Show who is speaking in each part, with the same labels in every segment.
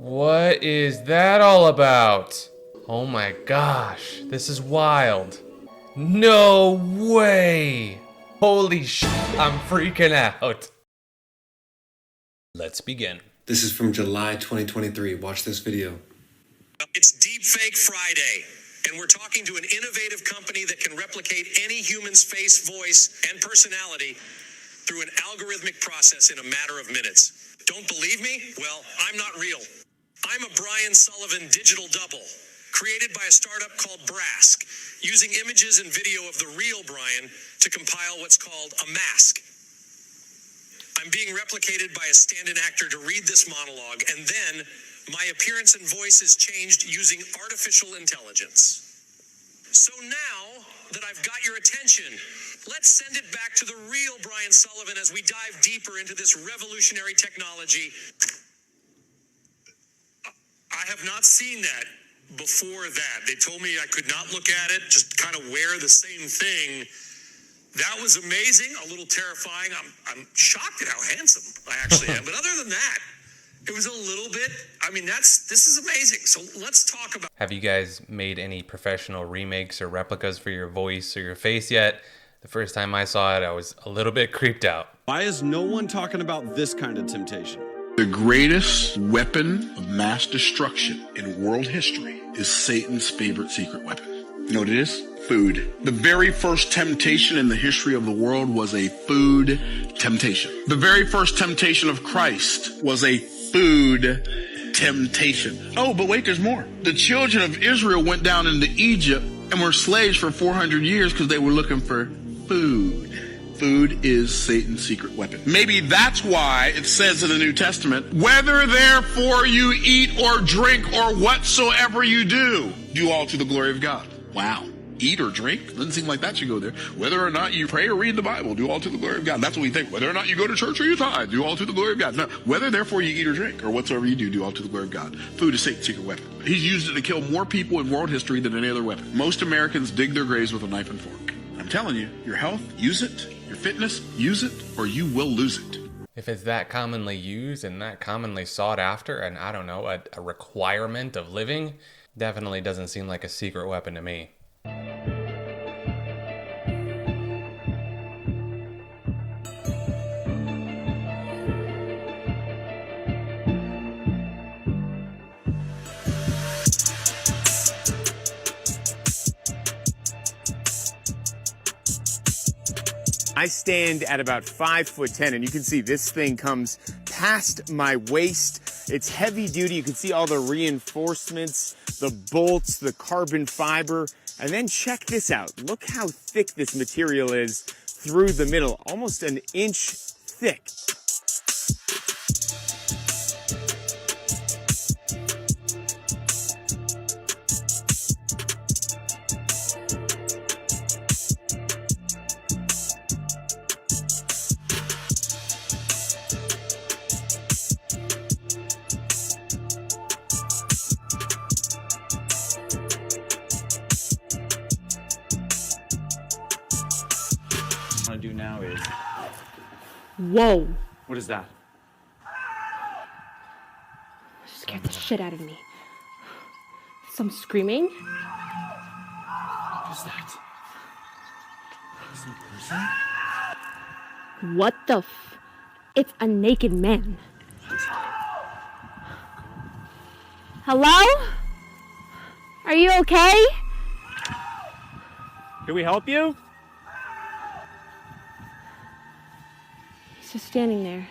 Speaker 1: What is that all about? Oh my gosh, this is wild. No way! Holy sh! I'm freaking out. Let's begin.
Speaker 2: This is from July 2023. Watch this video.
Speaker 3: It's Deepfake Friday, and we're talking to an innovative company that can replicate any human's face, voice, and personality through an algorithmic process in a matter of minutes. Don't believe me? Well, I'm not real. I'm a Brian Sullivan digital double, created by a startup called Brask, using images and video of the real Brian to compile what's called a mask. I'm being replicated by a stand-in actor to read this monologue, and then my appearance and voice is changed using artificial intelligence. So now that I've got your attention, let's send it back to the real Brian Sullivan as we dive deeper into this revolutionary technology. I have not seen that before that. They told me I could not look at it, just kind of wear the same thing. That was amazing, a little terrifying. I'm shocked at how handsome I actually am. But other than that, it was a little bit, this is amazing. So let's talk about.
Speaker 1: Have you guys made any professional remakes or replicas for your voice or your face yet? The first time I saw it, I was a little bit creeped out.
Speaker 4: Why is no one talking about this kind of temptation?
Speaker 5: The greatest weapon of mass destruction in world history is Satan's favorite secret weapon. You know what it is? Food. The very first temptation in the history of the world was a food temptation. The very first temptation of Christ was a food temptation. Oh, but wait, there's more. The children of Israel went down into Egypt and were slaves for 400 years because they were looking for food. Food is Satan's secret weapon. Maybe that's why it says in the New Testament, whether therefore you eat or drink or whatsoever you do, do all to the glory of God. Wow. Eat or drink? Doesn't seem like that should go there. Whether or not you pray or read the Bible, do all to the glory of God. That's what we think. Whether or not you go to church or you tithe, do all to the glory of God. No. Whether therefore you eat or drink or whatsoever you do, do all to the glory of God. Food is Satan's secret weapon. He's used it to kill more people in world history than any other weapon. Most Americans dig their graves with a knife and fork. I'm telling you, your health, use it. Your fitness, use it, or you will lose it.
Speaker 1: If it's that commonly used and that commonly sought after, and I don't know, a requirement of living, definitely doesn't seem like a secret weapon to me.
Speaker 6: I stand at about 5'10", and you can see this thing comes past my waist. It's heavy duty. You can see all the reinforcements, the bolts, the carbon fiber. And then check this out. Look how thick this material is through the middle, almost an inch thick.
Speaker 7: Do now is.
Speaker 8: Whoa.
Speaker 7: What is that?
Speaker 8: Scared the shit out of me. Some screaming.
Speaker 7: What is that? Is it a person?
Speaker 8: What the f? It's a naked man. Hello? Are you okay?
Speaker 7: Can we help you?
Speaker 8: He's just standing there.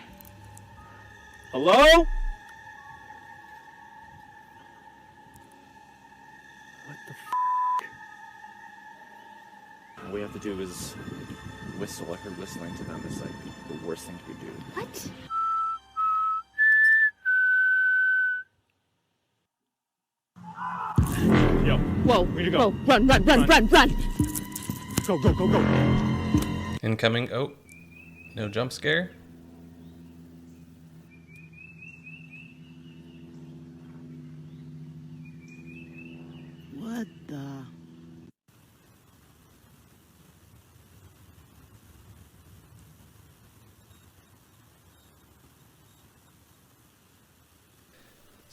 Speaker 7: Hello? What the f***? All we have to do is whistle. I heard whistling to them is like the worst thing you could do.
Speaker 8: What?
Speaker 7: Yo.
Speaker 8: Whoa.
Speaker 7: Where'd you go?
Speaker 8: Whoa. Run.
Speaker 7: Go.
Speaker 1: Incoming. Oh, no jump scare.
Speaker 9: What the?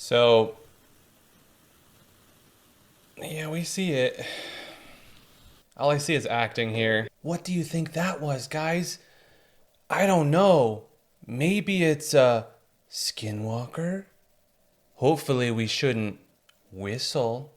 Speaker 1: So, yeah, we see it. All I see is acting here. What do you think that was, guys? I don't know. Maybe it's a skinwalker? Hopefully we shouldn't whistle.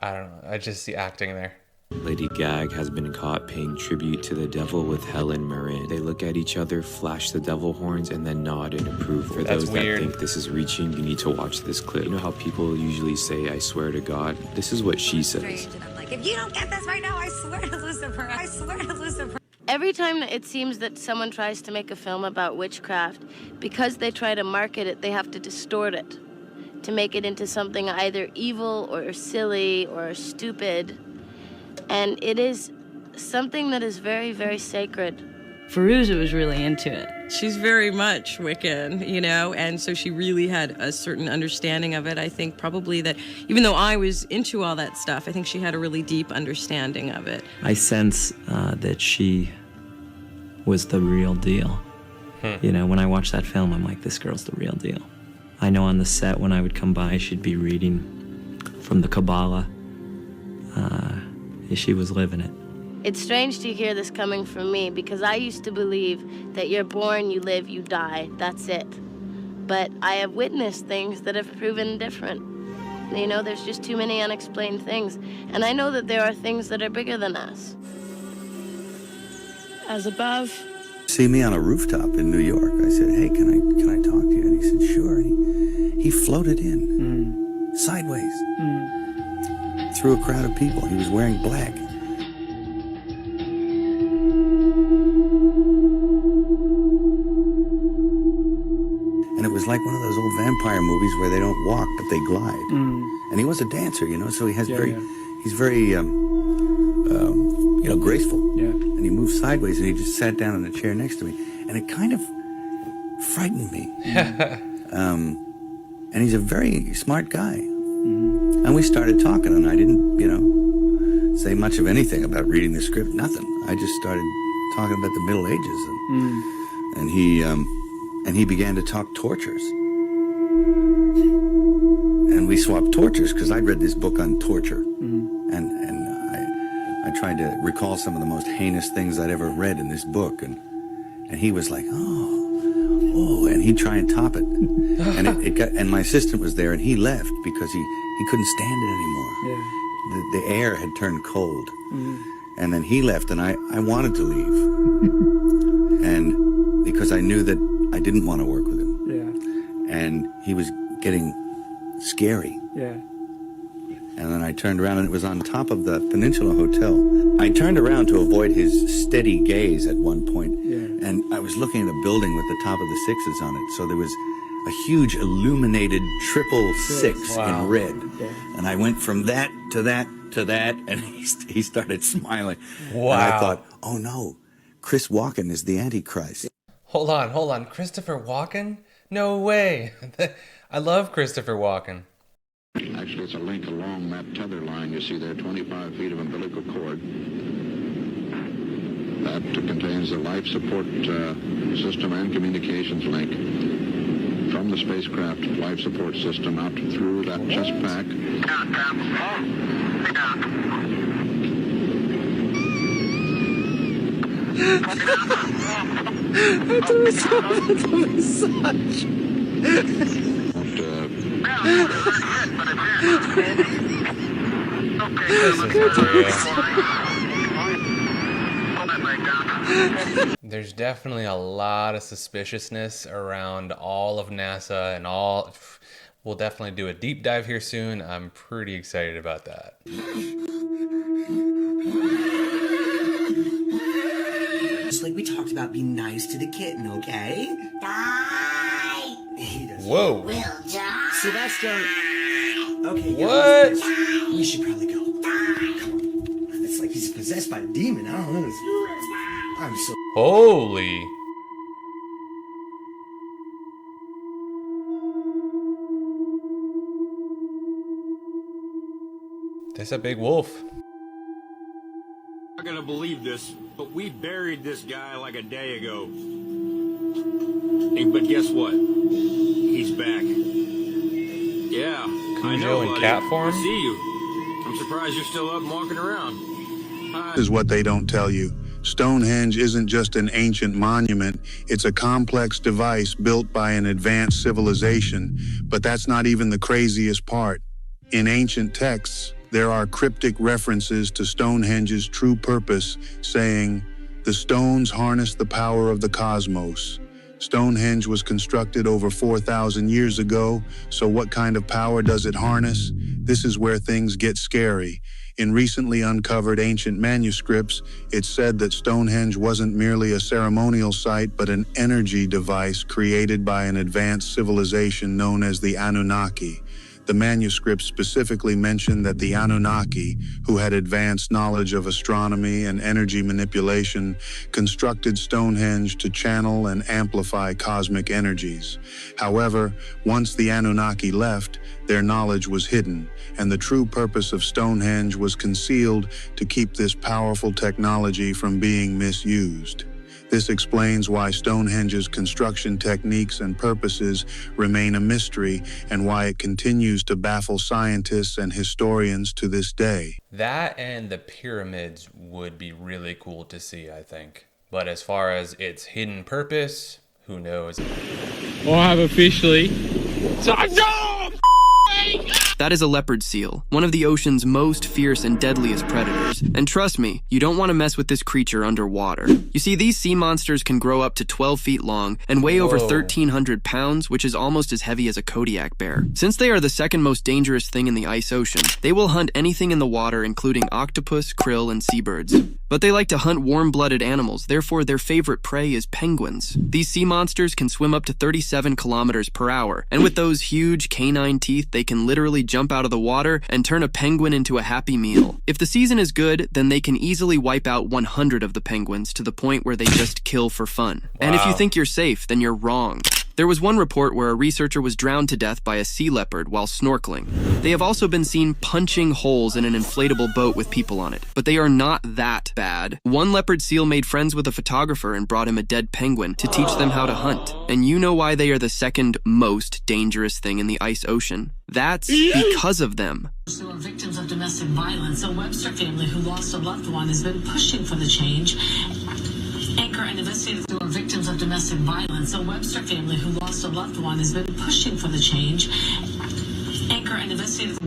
Speaker 1: I don't know. I just see acting there.
Speaker 10: Lady Gag has been caught paying tribute to the devil with Helen Mirren. They look at each other, flash the devil horns, and then nod and approve. For
Speaker 1: That's
Speaker 10: those
Speaker 1: weird.
Speaker 10: that think this is reaching, you need to watch this clip. You know how people usually say, I swear to God? This is what she says.
Speaker 11: And I'm like, if you don't get this right now, I swear to Lucifer. I swear to Lucifer.
Speaker 12: Every time that it seems that someone tries to make a film about witchcraft, because they try to market it, they have to distort it to make it into something either evil or silly or stupid. And it is something that is very, very sacred.
Speaker 13: Fairuza was really into it. She's very much Wiccan, you know, and so she really had a certain understanding of it. I think probably that even though I was into all that stuff, I think she had a really deep understanding of it.
Speaker 14: I sense that she was the real deal. You know, when I watch that film, I'm like, this girl's the real deal. I know on the set when I would come by, she'd be reading from the Kabbalah. She was living it.
Speaker 12: It's strange to hear this coming from me because I used to believe that you're born, you live, you die, that's it. But I have witnessed things that have proven different. You know, there's just too many unexplained things. And I know that there are things that are bigger than us. As above.
Speaker 15: See me on a rooftop in New York. I said, hey, can I talk to you? And he said, sure. And he floated in, sideways, through a crowd of people. He was wearing black. And it was like one of those old vampire movies where they don't walk, but they glide. And he was a dancer, you know, so he has he's very, you know, graceful. Yeah. And he moved sideways and he just sat down in a chair next to me. And it kind of frightened me. And he's a very smart guy. And we started talking, and I didn't, you know, say much of anything about reading the script, nothing. I just started talking about the Middle Ages. And he began to talk tortures. And we swapped tortures, because I'd read this book on torture. And I tried to recall some of the most heinous things I'd ever read in this book. And he was like, oh, and he'd try and top it. And and my assistant was there, and he left because he couldn't stand it anymore. The air had turned cold. And then he left, and I wanted to leave. And because I knew that I didn't want to work with him. And he was getting scary. And then I turned around, and it was on top of the Peninsula Hotel. I turned around to avoid his steady gaze at one point, and I was looking at a building with the top of the sixes on it. So there was a huge illuminated 666 in red. And I went from that to that to that, and he started smiling.
Speaker 1: Wow.
Speaker 15: And I thought, oh no, Chris Walken is the Antichrist.
Speaker 1: Hold on. Christopher Walken? No way. I love Christopher Walken.
Speaker 16: Actually, it's a link along that tether line you see there, 25 feet of umbilical cord. That contains the life support system and communications link from the spacecraft life support system out through that chest pack.
Speaker 9: That's a massage.
Speaker 1: There's definitely a lot of suspiciousness around all of NASA and all. We'll definitely do a deep dive here soon. I'm pretty excited about that.
Speaker 17: Just like we talked about, be nice to the kitten, okay? Die! He doesn't.
Speaker 1: Whoa.
Speaker 17: Will die. See, that's done. Okay,
Speaker 1: what?
Speaker 17: We should probably go. Come on. It's like he's possessed by a demon. I don't know. I'm so.
Speaker 1: Holy. That's a big wolf.
Speaker 18: I'm not gonna believe this, but we buried this guy like a day ago. Hey, but guess what? He's back.
Speaker 1: Cujo in cat form?
Speaker 18: I see you. I'm surprised you're still up and walking around. Hi.
Speaker 19: Is what they don't tell you. Stonehenge isn't just an ancient monument, it's a complex device built by an advanced civilization. But that's not even the craziest part. In ancient texts, there are cryptic references to Stonehenge's true purpose, saying, "The stones harness the power of the cosmos." Stonehenge was constructed over 4,000 years ago, so what kind of power does it harness? This is where things get scary. In recently uncovered ancient manuscripts, it's said that Stonehenge wasn't merely a ceremonial site, but an energy device created by an advanced civilization known as the Anunnaki. The manuscripts specifically mention that the Anunnaki, who had advanced knowledge of astronomy and energy manipulation, constructed Stonehenge to channel and amplify cosmic energies. However, once the Anunnaki left, their knowledge was hidden, and the true purpose of Stonehenge was concealed to keep this powerful technology from being misused. This explains why Stonehenge's construction techniques and purposes remain a mystery and why it continues to baffle scientists and historians to this day.
Speaker 1: That and the pyramids would be really cool to see, I think. But as far as its hidden purpose, who knows?
Speaker 20: Well, I have officially...
Speaker 21: That is a leopard seal, one of the ocean's most fierce and deadliest predators. And trust me, you don't want to mess with this creature underwater. You see, these sea monsters can grow up to 12 feet long and weigh over 1,300 pounds, which is almost as heavy as a Kodiak bear. Since they are the second most dangerous thing in the ice ocean, they will hunt anything in the water, including octopus, krill, and seabirds. But they like to hunt warm-blooded animals, therefore their favorite prey is penguins. These sea monsters can swim up to 37 kilometers per hour, and with those huge canine teeth, they can literally jump out of the water and turn a penguin into a happy meal. If the season is good, then they can easily wipe out 100 of the penguins to the point where they just kill for fun. Wow. And if you think you're safe, then you're wrong. There was one report where a researcher was drowned to death by a sea leopard while snorkeling. They have also been seen punching holes in an inflatable boat with people on it, but they are not that bad. One leopard seal made friends with a photographer and brought him a dead penguin to teach them how to hunt. And you know why they are the second most dangerous thing in the ice ocean? That's because of them.
Speaker 22: Who are victims of domestic violence. A Webster family who lost a loved one has been pushing for the change. Anchor and investigators who are victims of domestic violence. A Webster family who lost a loved one has been pushing for the change. Anchor and investigators.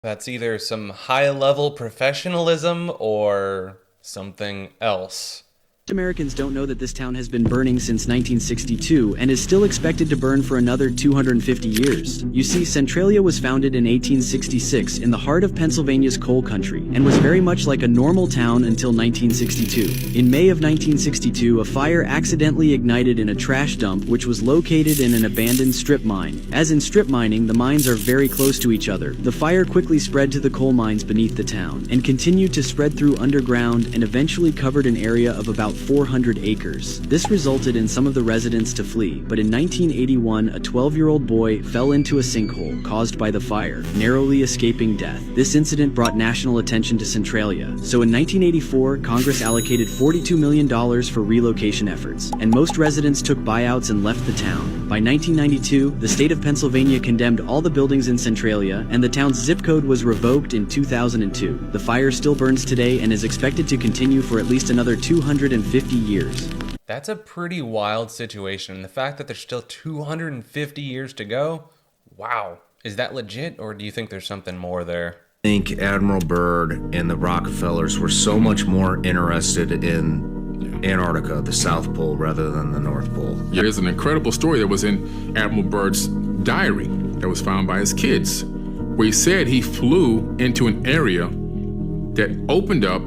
Speaker 1: That's either some high-level professionalism or something else.
Speaker 23: Americans don't know that this town has been burning since 1962 and is still expected to burn for another 250 years. You see, Centralia was founded in 1866 in the heart of Pennsylvania's coal country and was very much like a normal town until 1962. In May of 1962, a fire accidentally ignited in a trash dump which was located in an abandoned strip mine. As in strip mining, the mines are very close to each other. The fire quickly spread to the coal mines beneath the town and continued to spread through underground and eventually covered an area of about 400 acres. This resulted in some of the residents to flee, but in 1981, a 12-year-old boy fell into a sinkhole caused by the fire, narrowly escaping death. This incident brought national attention to Centralia, so in 1984, Congress allocated $42 million for relocation efforts, and most residents took buyouts and left the town. By 1992, the state of Pennsylvania condemned all the buildings in Centralia, and the town's zip code was revoked in 2002. The fire still burns today and is expected to continue for at least another 250 years.
Speaker 1: That's a pretty wild situation. And the fact that there's still 250 years to go, wow. Is that legit, or do you think there's something more there?
Speaker 24: I think Admiral Byrd and the Rockefellers were so much more interested in Antarctica, the South Pole, rather than the North Pole.
Speaker 25: Yeah, there's an incredible story that was in Admiral Byrd's diary that was found by his kids, where he said he flew into an area that opened up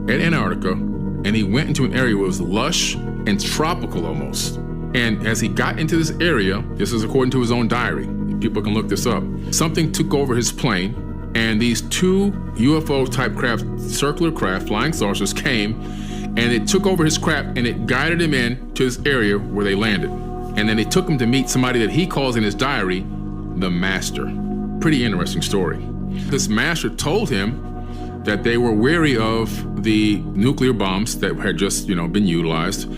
Speaker 25: at Antarctica, and he went into an area where it was lush and tropical almost. And as he got into this area, this is according to his own diary, people can look this up, something took over his plane, and these two UFO type craft, circular craft, flying saucers came, and it took over his craft and it guided him in to this area where they landed. And then they took him to meet somebody that he calls in his diary, the Master. Pretty interesting story. This Master told him that they were wary of the nuclear bombs that had just, been utilized,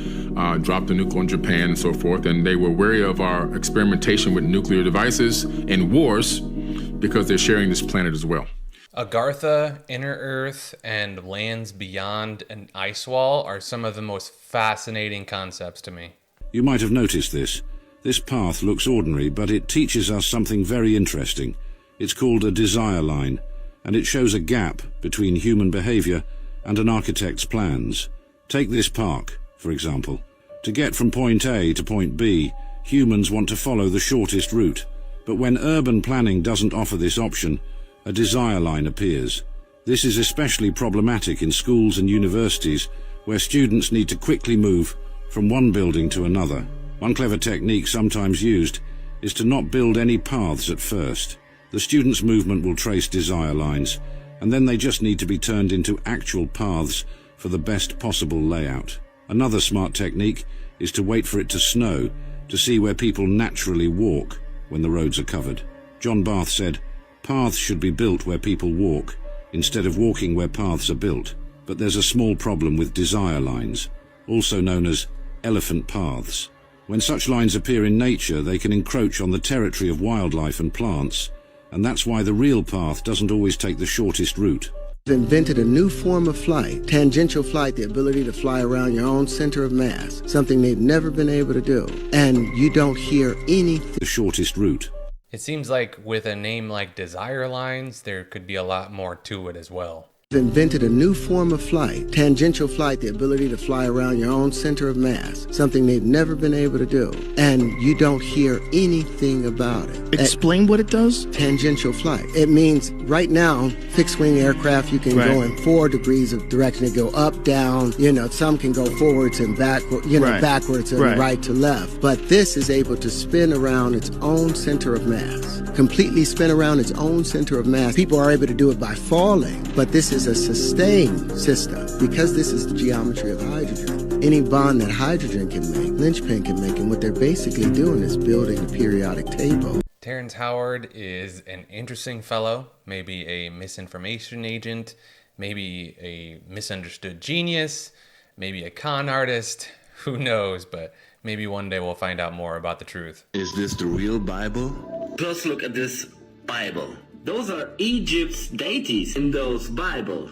Speaker 25: dropped a nuke on Japan and so forth, and they were wary of our experimentation with nuclear devices and wars because they're sharing this planet as well.
Speaker 1: Agartha, Inner Earth, and lands beyond an ice wall are some of the most fascinating concepts to me.
Speaker 2: You might have noticed this. This path looks ordinary, but it teaches us something very interesting. It's called a desire line, and it shows a gap between human behavior and an architect's plans. Take this park, for example. To get from point A to point B, humans want to follow the shortest route. But when urban planning doesn't offer this option, a desire line appears. This is especially problematic in schools and universities, where students need to quickly move from one building to another. One clever technique sometimes used is to not build any paths at first. The students' movement will trace desire lines, and then they just need to be turned into actual paths for the best possible layout. Another smart technique is to wait for it to snow to see where people naturally walk when the roads are covered. John Barth said, "Paths should be built where people walk, instead of walking where paths are built." But there's a small problem with desire lines, also known as elephant paths. When such lines appear in nature, they can encroach on the territory of wildlife and plants, and that's why the real path doesn't always take the shortest route.
Speaker 17: Invented a new form of flight, tangential flight, the ability to fly around your own center of mass, something they've never been able to do. And you don't hear anything.
Speaker 2: The shortest route.
Speaker 1: It seems like with a name like Desire Lines, there could be a lot more to it as well.
Speaker 17: Invented a new form of flight, tangential flight, the ability to fly around your own center of mass, something they've never been able to do. And you don't hear anything about it.
Speaker 3: Explain what it does?
Speaker 17: Tangential flight. It means right now, fixed-wing aircraft, you can go in 4 degrees of direction. They go up, down, some can go forwards and backward, backwards and right to left. But this is able to spin around its own center of mass, completely spin around its own center of mass. People are able to do it by falling, but this is a sustained system. Because this is the geometry of hydrogen, any bond that hydrogen can make, linchpin can make, and what they're basically doing is building a periodic table.
Speaker 1: Terrence Howard is an interesting fellow, maybe a misinformation agent, maybe a misunderstood genius, maybe a con artist, who knows, but maybe one day we'll find out more about the truth.
Speaker 4: Is this the real Bible?
Speaker 5: Close look at this Bible. Those are Egypt's deities in those Bibles.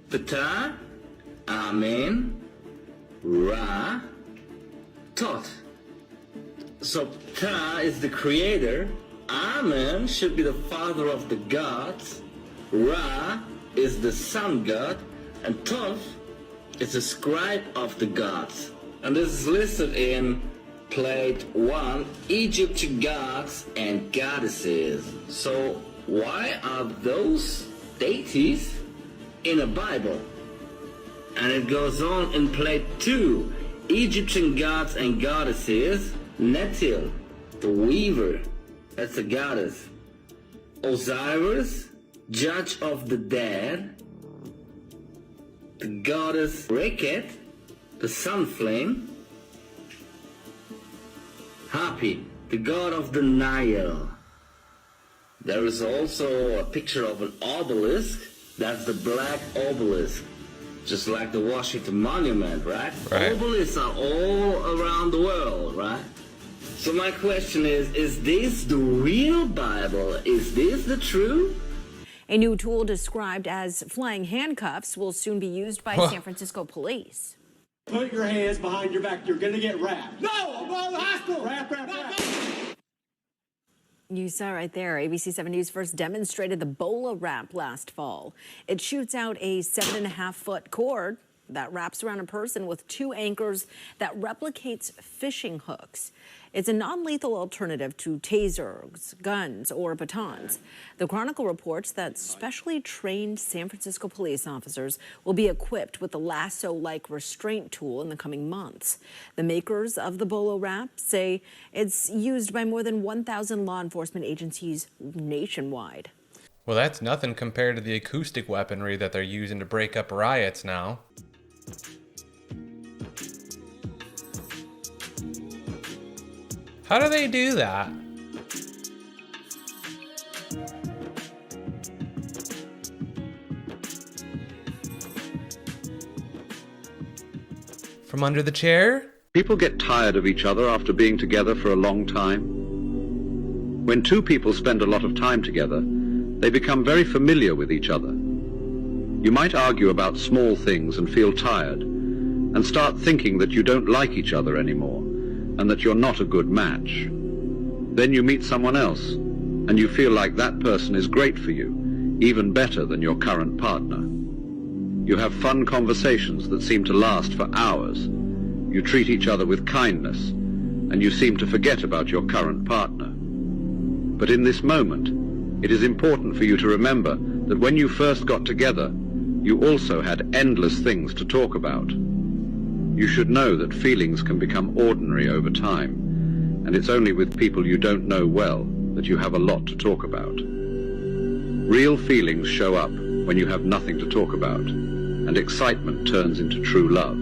Speaker 5: Ptah, Amen, Ra, Tot. So Ptah is the creator, Amen should be the father of the gods, Ra is the sun god, and Tot is the scribe of the gods. And this is listed in Plate 1, Egyptian gods and goddesses. So why are those deities in a Bible? And it goes on in Plate 2, Egyptian gods and goddesses, Netil, the weaver, that's a goddess, Osiris, judge of the dead, the goddess Reket, the sun flame, Hapi, the god of the Nile. There is also a picture of an obelisk. That's the black obelisk, just like the Washington Monument, right? Obelisks are all around the world, right? So my question is this the real Bible? Is this the truth?
Speaker 6: A new tool described as flying handcuffs will soon be used by San Francisco police.
Speaker 26: Put your hands behind your back. You're going to get wrapped. No, I'm going to the hospital. Wrap.
Speaker 6: You saw right there, ABC 7 News first demonstrated the Bola wrap last fall. It shoots out a 7.5-foot cord that wraps around a person with 2 anchors that replicates fishing hooks. It's a non-lethal alternative to tasers, guns, or batons. The Chronicle reports that specially trained San Francisco police officers will be equipped with the lasso-like restraint tool in the coming months. The makers of the Bolo wrap say it's used by more than 1,000 law enforcement agencies nationwide.
Speaker 1: Well, that's nothing compared to the acoustic weaponry that they're using to break up riots now. How do they do that? From under the chair?
Speaker 2: People get tired of each other after being together for a long time. When two people spend a lot of time together, they become very familiar with each other. You might argue about small things and feel tired, and start thinking that you don't like each other anymore, and that you're not a good match. Then you meet someone else, and you feel like that person is great for you, even better than your current partner. You have fun conversations that seem to last for hours. You treat each other with kindness, and you seem to forget about your current partner. But in this moment, it is important for you to remember that when you first got together, you also had endless things to talk about. You should know that feelings can become ordinary over time, and it's only with people you don't know well that you have a lot to talk about. Real feelings show up when you have nothing to talk about, and excitement turns into true love.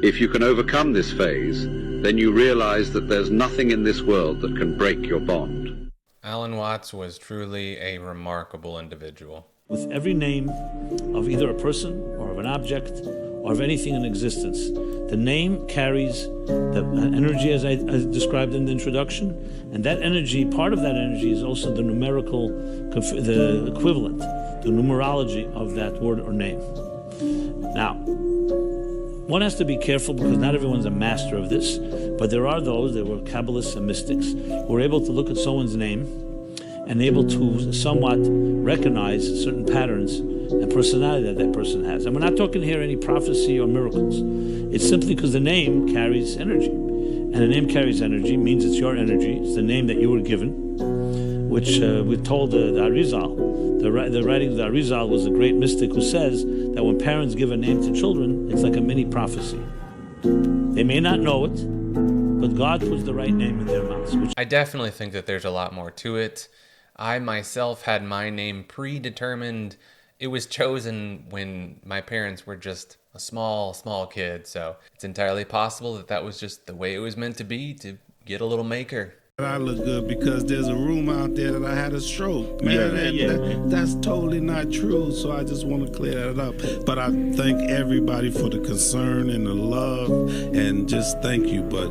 Speaker 2: If you can overcome this phase, then you realize that there's nothing in this world that can break your bond.
Speaker 1: Alan Watts was truly a remarkable individual.
Speaker 3: With every name of either a person or of an object or of anything in existence, the name carries the energy as I described in the introduction, and that energy, part of that energy is also the numerical, the equivalent, the numerology of that word or name. Now, one has to be careful because not everyone's a master of this, but there are those, there were Kabbalists and mystics, who are able to look at someone's name and able to somewhat recognize certain patterns and personality that that person has. And we're not talking here any prophecy or miracles. It's simply because the name carries energy. And the name carries energy, means it's your energy. It's the name that you were given, which we told the Arizal. The writing of the Arizal was a great mystic who says that when parents give a name to children, it's like a mini prophecy. They may not know it, but God puts the right name in their mouths.
Speaker 1: I definitely think that there's a lot more to it. I myself had my name predetermined. It was chosen when my parents were just a small kid, so it's entirely possible that that was just the way it was meant to be, to get a little maker.
Speaker 7: I look good because there's a rumor out there that I had a stroke. Man, that's totally not true, so I just want to clear that up. But I thank everybody for the concern and the love, and just thank you. But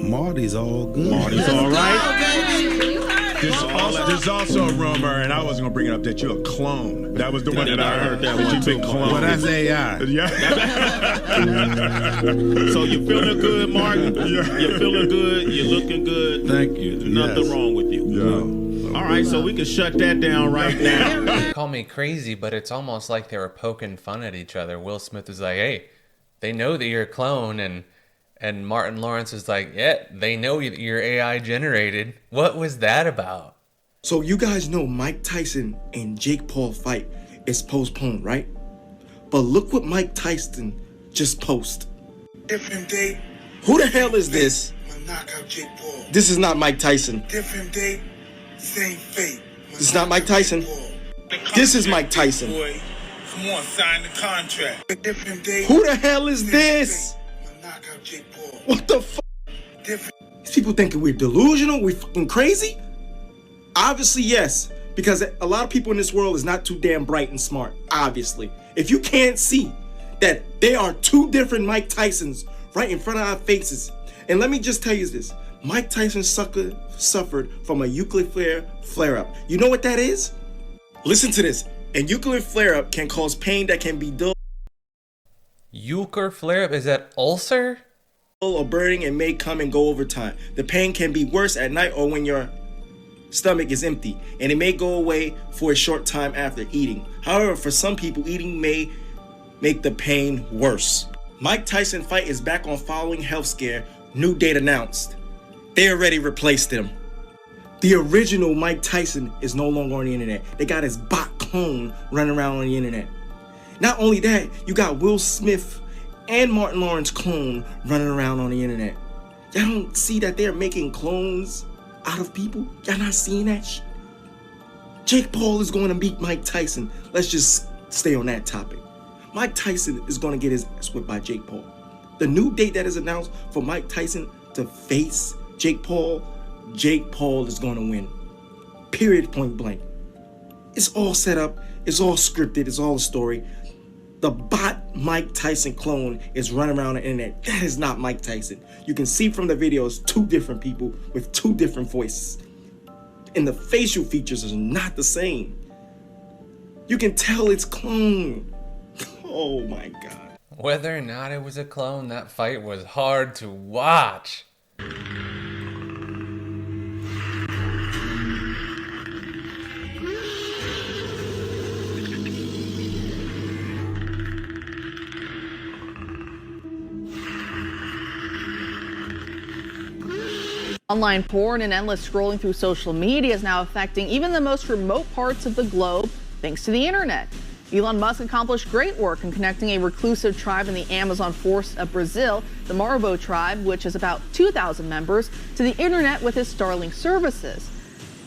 Speaker 7: Marty's all good.
Speaker 8: Marty's all right. There's also a rumor, and I wasn't going to bring it up, that you're a clone. That was the one that I heard, that you've been cloned.
Speaker 7: Well, that's AI.
Speaker 8: Yeah.
Speaker 10: So you're feeling good, Martin? You're feeling good. You're looking good.
Speaker 7: Thank you.
Speaker 10: Nothing wrong with you.
Speaker 7: No.
Speaker 10: All right, so we can shut that down right now.
Speaker 1: They call me crazy, but it's almost like they were poking fun at each other. Will Smith was like, hey, they know that you're a clone, and Martin Lawrence is like, yeah, they know that you're AI generated. What was that about?
Speaker 11: So you guys know Mike Tyson and Jake Paul fight is postponed, right? But look what Mike Tyson just posted.
Speaker 13: Different date.
Speaker 11: Who the hell is this?
Speaker 13: Knock out Jake Paul.
Speaker 11: This is not Mike Tyson.
Speaker 13: Different date, same fate.
Speaker 11: This is not Mike Tyson. This is Mike Tyson.
Speaker 13: Boy, come on, sign the contract. Different date.
Speaker 11: Who the hell is this?
Speaker 13: Knock out Jake Paul.
Speaker 11: What the fuck? These people thinking we're delusional, we're fucking crazy? Obviously, yes, because a lot of people in this world is not too damn bright and smart, obviously. If you can't see that there are two different Mike Tysons right in front of our faces, and let me just tell you this, Mike Tyson suffered from a nuclear flare-up. You know what that is? Listen to this. A nuclear flare-up can cause pain that can be dull.
Speaker 1: Nuclear flare-up? Is that ulcer?
Speaker 11: Or burning and may come and go over time. The pain can be worse at night or when your stomach is empty, and it may go away for a short time after eating. However, for some people, eating may make the pain worse. Mike Tyson fight is back on following health scare. New date announced. They already replaced him. The original Mike Tyson is no longer on the internet. They got his bot clone running around on the internet. Not only that, you got Will Smith and Martin Lawrence clone running around on the internet. Y'all don't see that they're making clones out of people? Y'all not seeing that shit? Jake Paul is going to beat Mike Tyson. Let's just stay on that topic. Mike Tyson is going to get his ass whipped by Jake Paul. The new date that is announced for Mike Tyson to face Jake Paul is going to win. Period, point blank. It's all set up. It's all scripted. It's all a story. The bot Mike Tyson clone is running around the internet. That is not Mike Tyson. You can see from the videos 2 different people with 2 different voices. And the facial features are not the same. You can tell it's clone. Oh my God.
Speaker 1: Whether or not it was a clone, that fight was hard to watch.
Speaker 9: Online porn and endless scrolling through social media is now affecting even the most remote parts of the globe, thanks to the internet. Elon Musk accomplished great work in connecting a reclusive tribe in the Amazon forest of Brazil, the Marabo tribe, which has about 2,000 members, to the internet with his Starlink services.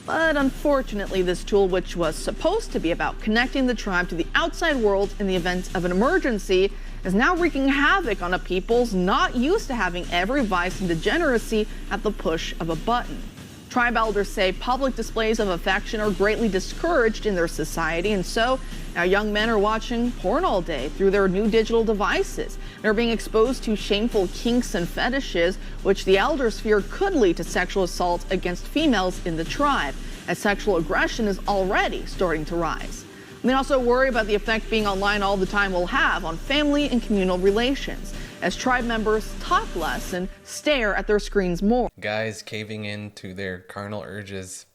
Speaker 9: But unfortunately, this tool, which was supposed to be about connecting the tribe to the outside world in the event of an emergency, is now wreaking havoc on a peoples not used to having every vice and degeneracy at the push of a button. Tribe elders say public displays of affection are greatly discouraged in their society, and so now young men are watching porn all day through their new digital devices. They're being exposed to shameful kinks and fetishes, which the elders fear could lead to sexual assault against females in the tribe, as sexual aggression is already starting to rise. And they also worry about the effect being online all the time will have on family and communal relations, as tribe members talk less and stare at their screens more.
Speaker 1: Guys caving in to their carnal urges.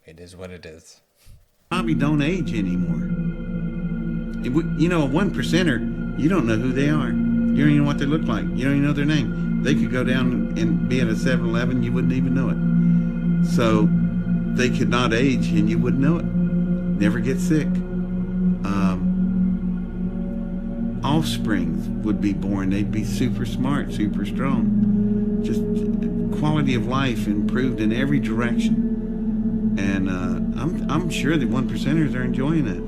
Speaker 1: It is what it is.
Speaker 12: Probably don't age anymore. You know, a 1%er, you don't know who they are. You don't even know what they look like. You don't even know their name. They could go down and be at a 7-Eleven, you wouldn't even know it. So they could not age and you wouldn't know it. Never get sick. Offspring would be born. They'd be super smart, super strong. Just quality of life improved in every direction. And I'm sure the 1%ers are enjoying it.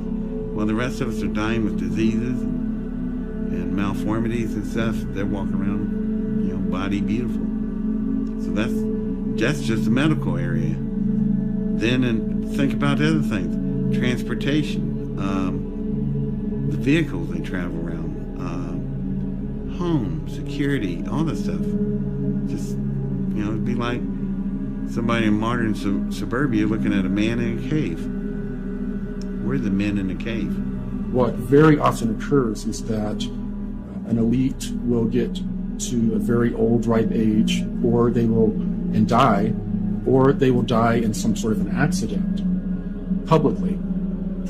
Speaker 12: While the rest of us are dying with diseases and malformities and stuff, they're walking around, you know, body beautiful. So that's just the medical area. Then and think about the other things. Transportation, the vehicles they travel around, home, security, all this stuff. Just, you know, it'd be like somebody in modern suburbia looking at a man in a cave. We're the men in the cave.
Speaker 14: What very often occurs is that an elite will get to a very old, ripe age, or they will die, or they will die in some sort of an accident. Publicly.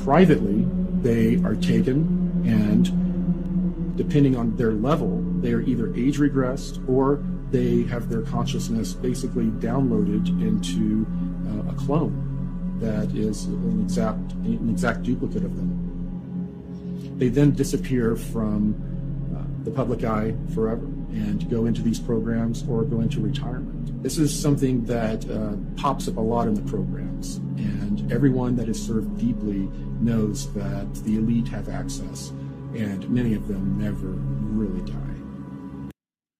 Speaker 14: Privately, they are taken, and depending on their level, they are either age regressed or they have their consciousness basically downloaded into a clone that is an exact duplicate of them. They then disappear from the public eye forever and go into these programs or go into retirement. This is something that pops up a lot in the programs, and everyone that is served deeply knows that the elite have access, and many of them never really die.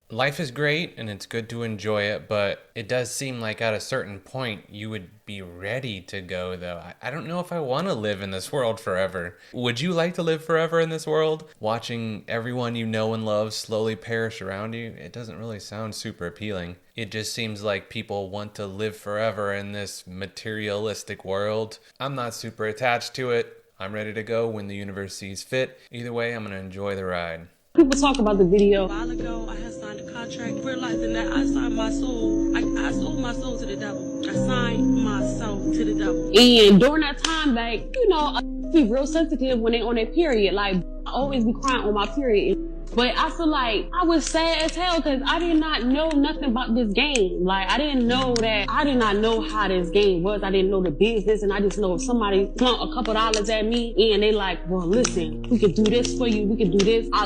Speaker 1: Life is great and it's good to enjoy it, but it does seem like at a certain point you would be ready to go, though. I don't know if I want to live in this world forever. Would you like to live forever in this world? Watching everyone you know and love slowly perish around you, it doesn't really sound super appealing. It just seems like people want to live forever in this materialistic world. I'm not super attached to it. I'm ready to go when the universe sees fit. Either way, I'm going to enjoy the ride.
Speaker 15: People talk about the video. A while ago, I had signed a contract, realizing that I signed my soul. I sold my soul to the devil. I signed my soul to the devil. And during that time, like, you know, I be real sensitive when they on their period. Like, I always be crying on my period. But I feel like I was sad as hell because I did not know nothing about this game. Like, I did not know how this game was. I didn't know the business, and I just know if somebody flung a couple dollars at me and they like, well, listen, we could do this for you, we could do this. I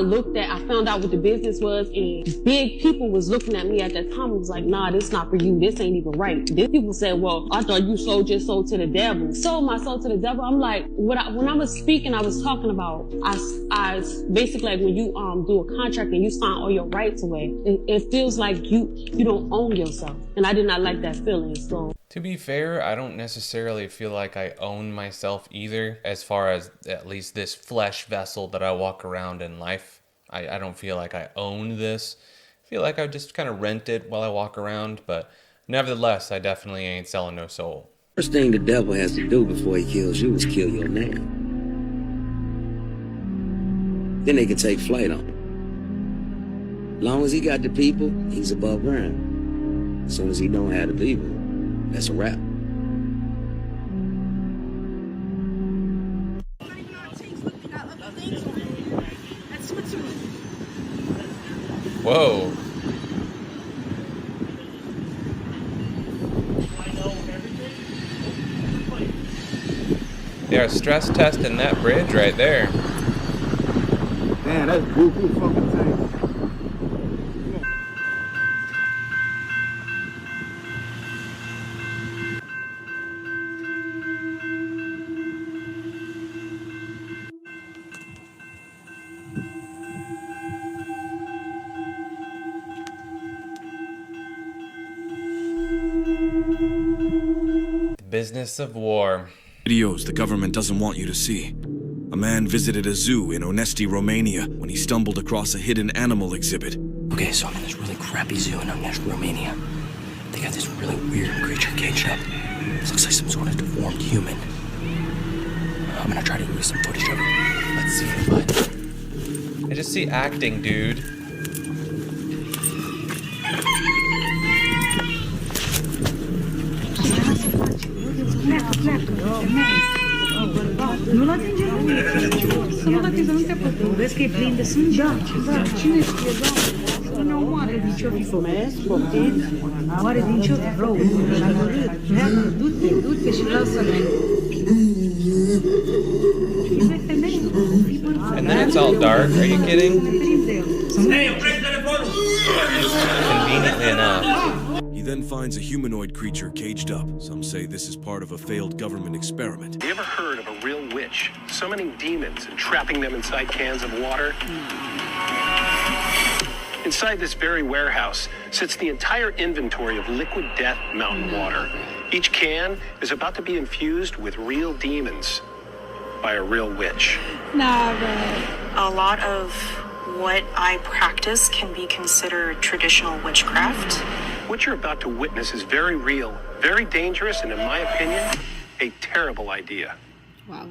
Speaker 15: found out what the business was, and big people was looking at me at that time. It was like, nah, this not for you. This ain't even right. Then people said, well, I thought you sold your soul to the devil. Sold my soul to the devil. I'm like, when I was speaking, I was talking about, I basically like when you do a contract and you sign all your rights away, it feels like you don't own yourself, and I did not like that feeling. So
Speaker 1: To be fair, I don't necessarily feel like I own myself either, as far as at least this flesh vessel that I walk around in life. I don't feel like I own this. I feel like I just kind of rent it while I walk around, but nevertheless, I definitely ain't selling no soul.
Speaker 16: First thing the devil has to do before he kills you is kill your name. Then they can take flight on him. Long as he got the people, he's above ground. As soon as he don't have the people, that's a wrap.
Speaker 1: Whoa. They are stress testing that bridge right there.
Speaker 18: Man, that's goofy fucking thing.
Speaker 1: The business of war.
Speaker 19: Videos the government doesn't want you to see. A man visited a zoo in Onesti, Romania, when he stumbled across a hidden animal exhibit.
Speaker 20: Okay, so I'm in this really crappy zoo in Onesti, Romania. They got this really weird creature caged up. This looks like some sort of deformed human. I'm gonna try to use some footage of it. Let's see if
Speaker 1: I just see acting, dude.
Speaker 21: Nu-l atinge nimic. Să nu-l atinge, nu te preocupi. Vezi că e plin de sânge? Da, cine știe, Doamne? Să ne omoare din ce-o fi făcut. Oare din ce-o fi rău? Și-a hărât. Leagă, du-te și lasă-ne.
Speaker 1: And then it's all dark. Are you kidding? Conveniently enough.
Speaker 19: He then finds a humanoid creature caged up. Some say this is part of a failed government experiment.
Speaker 22: Have you ever heard of a real witch summoning demons and trapping them inside cans of water? Inside this very warehouse sits the entire inventory of liquid death mountain water. Each can is about to be infused with real demons by a real witch.
Speaker 27: Nah, but a lot of what I practice can be considered traditional witchcraft.
Speaker 22: What you're about to witness is very real, very dangerous, and in my opinion, a terrible idea.
Speaker 28: Wow.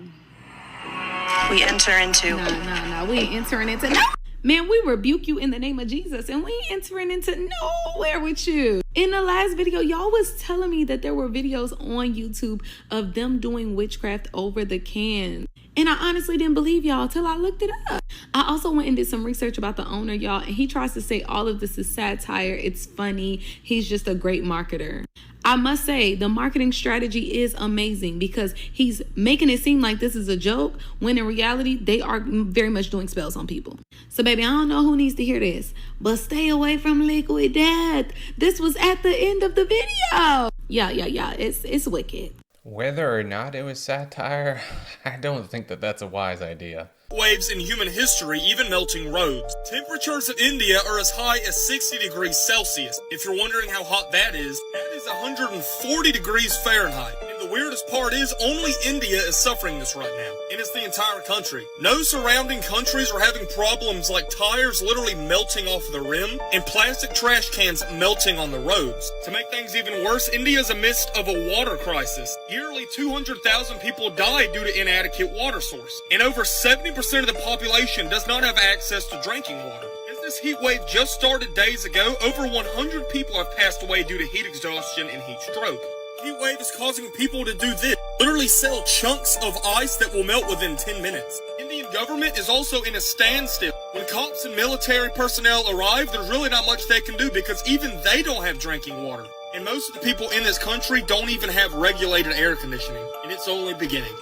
Speaker 27: We enter into...
Speaker 28: No, we ain't entering into... No! Man, we rebuke you in the name of Jesus, and we ain't entering into nowhere with you. In the last video, y'all was telling me that there were videos on YouTube of them doing witchcraft over the cans. And I honestly didn't believe y'all till I looked it up. I also went and did some research about the owner, y'all, and he tries to say all of this is satire. It's funny. He's just a great marketer. I must say, the marketing strategy is amazing because he's making it seem like this is a joke when in reality, they are very much doing spells on people. So, baby, I don't know who needs to hear this, but stay away from liquid death. This was at the end of the video. Yeah. It's wicked.
Speaker 1: Whether or not it was satire, I don't think that that's a wise idea.
Speaker 29: Waves in human history, even melting roads. Temperatures in India are as high as 60 degrees Celsius. If you're wondering how hot that is 140 degrees Fahrenheit. And the weirdest part is only India is suffering this right now. And it's the entire country. No surrounding countries are having problems like tires literally melting off the rim and plastic trash cans melting on the roads. To make things even worse, India is amidst of a water crisis. Yearly 200,000 people die due to inadequate water source. And over 70% of the population does not have access to drinking water. As this heat wave just started days ago, over 100 people have passed away due to heat exhaustion and heat stroke. Heat wave is causing people to do this. Literally sell chunks of ice that will melt within 10 minutes. Indian government is also in a standstill. When cops and military personnel arrive, there's really not much they can do because even they don't have drinking water. And most of the people in this country don't even have regulated air conditioning. And it's only beginning.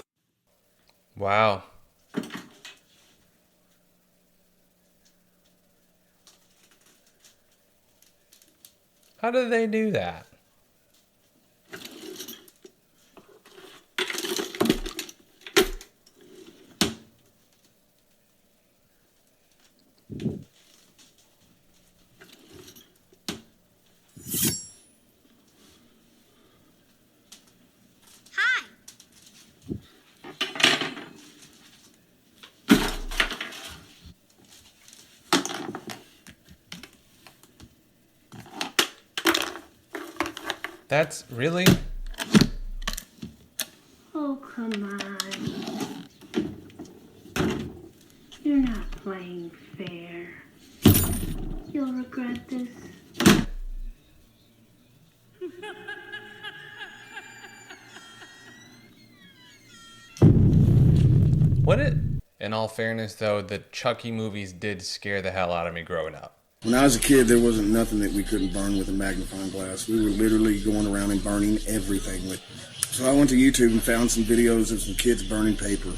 Speaker 1: Wow. How do they do that? That's really...
Speaker 21: Oh, come on. You're not playing fair. You'll regret this.
Speaker 1: In all fairness, though, the Chucky movies did scare the hell out of me growing up.
Speaker 2: When I was a kid, there wasn't nothing that we couldn't burn with a magnifying glass. We were literally going around and burning everything with. So I went to YouTube and found some videos of some kids burning paper.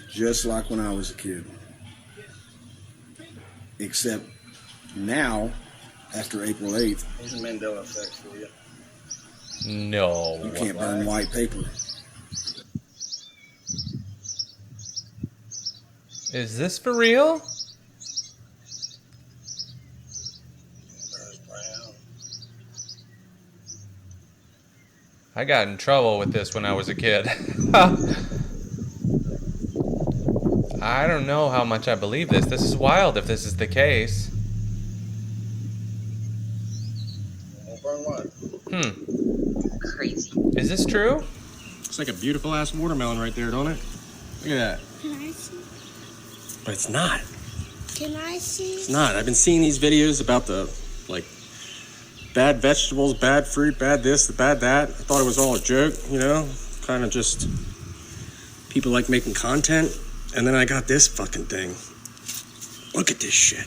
Speaker 2: Just like when I was a kid. Except now, after April 8th. There's a Mandela effect for you.
Speaker 1: No.
Speaker 2: You can't burn white paper.
Speaker 1: Is this for real? I got in trouble with this when I was a kid. I don't know how much I believe this. This is wild if this is the case.
Speaker 4: Crazy.
Speaker 1: Is this true?
Speaker 4: It's like a beautiful ass watermelon right there, don't it? Look at that.
Speaker 21: Can I see?
Speaker 4: But it's not.
Speaker 21: Can I see?
Speaker 4: It's not. I've been seeing these videos about the, like, bad vegetables, bad fruit, bad this, bad that. I thought it was all a joke, you know? Kind of just people like making content. And then I got this fucking thing. Look at this shit.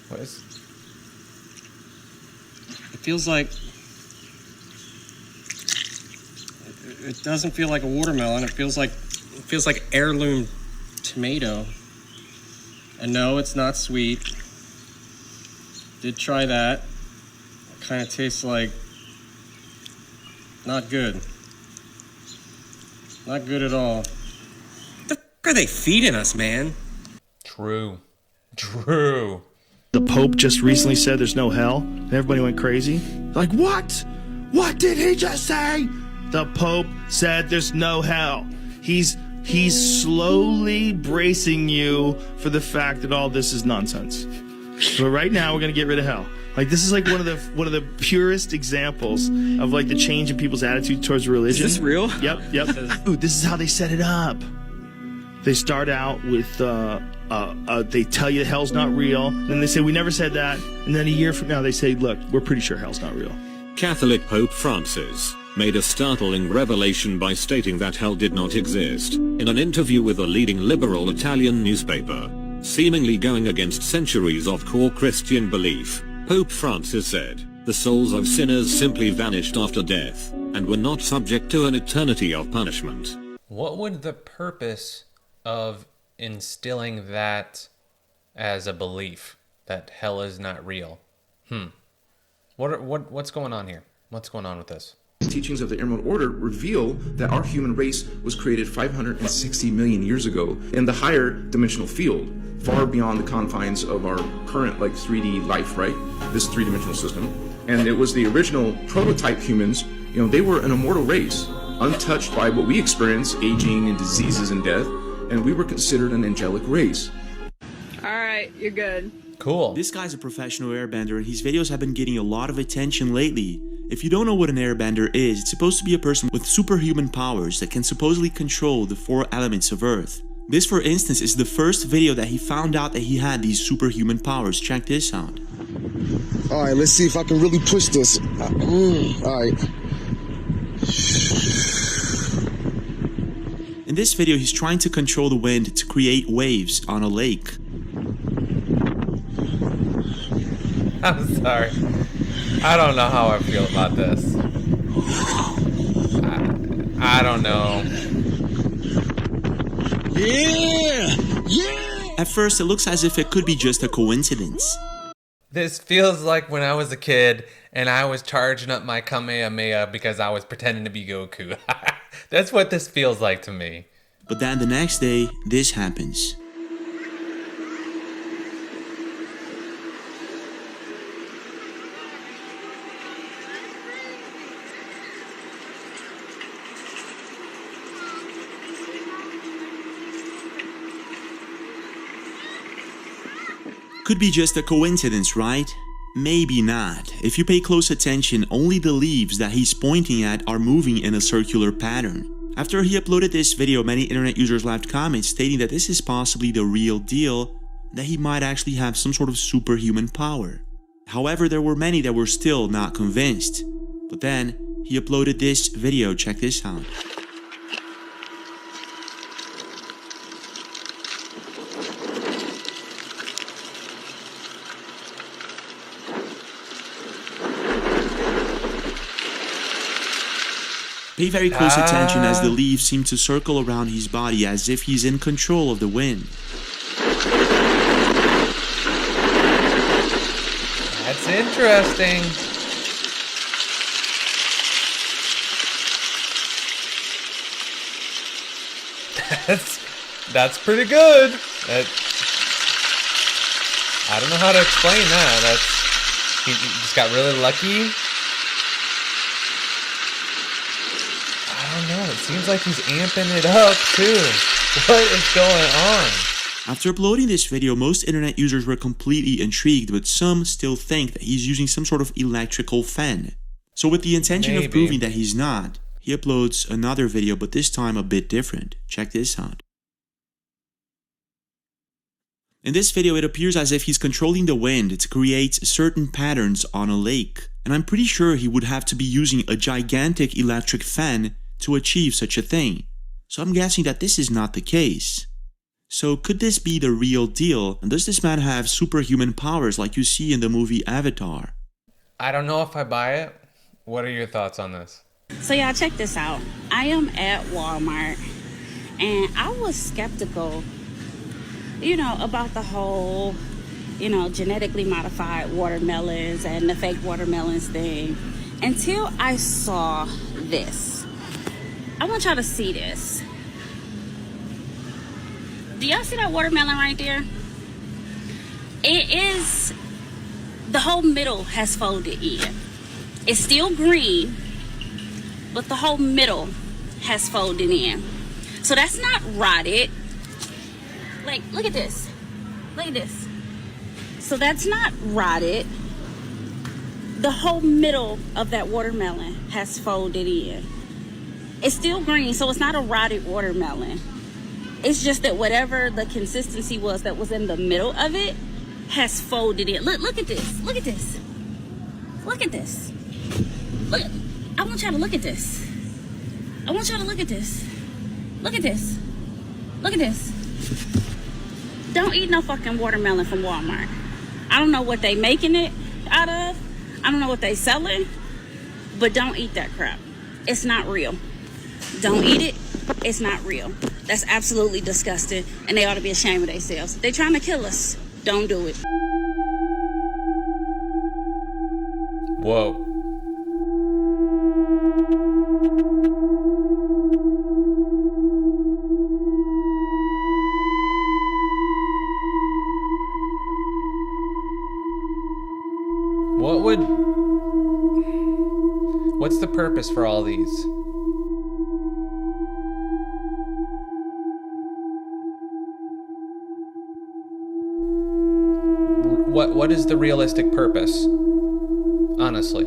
Speaker 1: What is...
Speaker 4: It feels like... It doesn't feel like a watermelon. It feels like heirloom tomato. And no, it's not sweet. Did try that. It kind of tastes like not good. Not good at all. What the fuck are they feeding us, man?
Speaker 1: True. True.
Speaker 5: The Pope just recently said there's no hell, and everybody went crazy. Like, what? What did he just say? The Pope said there's no hell. He's slowly bracing you for the fact that all this is nonsense. But right now, we're gonna get rid of hell. Like, this is like one of the purest examples of like the change in people's attitude towards religion.
Speaker 4: Is this real?
Speaker 5: Yep. Ooh, this is how they set it up. They start out with they tell you hell's not real, then they say we never said that, and then a year from now they say, look, we're pretty sure hell's not real.
Speaker 6: Catholic Pope Francis made a startling revelation by stating that hell did not exist in an interview with a leading liberal Italian newspaper, seemingly going against centuries of core Christian belief. Pope Francis said, the souls of sinners simply vanished after death and were not subject to an eternity of punishment.
Speaker 1: What would the purpose of instilling that as a belief, that hell is not real? What's going on here? What's going on with this?
Speaker 17: The teachings of the Emerald Order reveal that our human race was created 560 million years ago in the higher dimensional field, far beyond the confines of our current 3D life, right? This three-dimensional system. And it was the original prototype humans, they were an immortal race, untouched by what we experience, aging and diseases and death, and we were considered an angelic race.
Speaker 9: All right, you're good.
Speaker 1: Cool.
Speaker 23: This guy's a professional airbender, and his videos have been getting a lot of attention lately. If you don't know what an airbender is, it's supposed to be a person with superhuman powers that can supposedly control the 4 elements of Earth. This, for instance, is the first video that he found out that he had these superhuman powers. Check this out.
Speaker 24: Alright, let's see if I can really push this. Alright.
Speaker 23: In this video, he's trying to control the wind to create waves on a lake.
Speaker 1: I'm sorry. I don't know how I feel about this. I don't know.
Speaker 23: Yeah! At first, it looks as if it could be just a coincidence.
Speaker 1: This feels like when I was a kid and I was charging up my Kamehameha because I was pretending to be Goku. That's what this feels like to me.
Speaker 23: But then the next day, this happens. Could be just a coincidence, right? Maybe not. If you pay close attention, only the leaves that he's pointing at are moving in a circular pattern. After he uploaded this video, many internet users left comments stating that this is possibly the real deal, that he might actually have some sort of superhuman power. However, there were many that were still not convinced. But then, he uploaded this video, check this out. Pay very close attention as the leaves seem to circle around his body as if he's in control of the wind.
Speaker 1: That's interesting. That's pretty good. I don't know how to explain that. He just got really lucky. I don't know. It seems like he's amping it up too. What is going on?
Speaker 23: After uploading this video, most internet users were completely intrigued, but some still think that he's using some sort of electrical fan. So with the intention of proving that he's not, he uploads another video, but this time a bit different. Check this out. In this video, it appears as if he's controlling the wind to create certain patterns on a lake. And I'm pretty sure he would have to be using a gigantic electric fan to achieve such a thing. So I'm guessing that this is not the case. So could this be the real deal? And does this man have superhuman powers like you see in the movie Avatar?
Speaker 1: I don't know if I buy it. What are your thoughts on this?
Speaker 3: So y'all, check this out. I am at Walmart and I was skeptical, about the whole, genetically modified watermelons and the fake watermelons thing until I saw this. I want y'all to see this. Do y'all see that watermelon right there? It is, the whole middle has folded in. It's still green, but the whole middle has folded in. So that's not rotted. Like, look at this. Look at this. So that's not rotted. The whole middle of that watermelon has folded in. It's still green, so it's not a rotted watermelon. It's just that whatever the consistency was that was in the middle of it has folded in. Look at this. Look at this. Look at this. Look. I want y'all to look at this. I want y'all to look at this. Look at this. Look at this. Don't eat no fucking watermelon from Walmart. I don't know what they making it out of. I don't know what they selling. But don't eat that crap. It's not real. Don't eat it. It's not real. That's absolutely disgusting. And they ought to be ashamed of themselves. They're trying to kill us. Don't do it.
Speaker 1: Whoa. What's the purpose for all these? What is the realistic purpose? Honestly.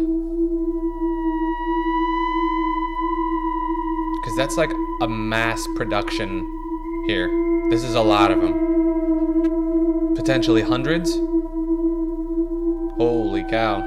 Speaker 1: Because that's like a mass production here. This is a lot of them. Potentially hundreds? Holy cow.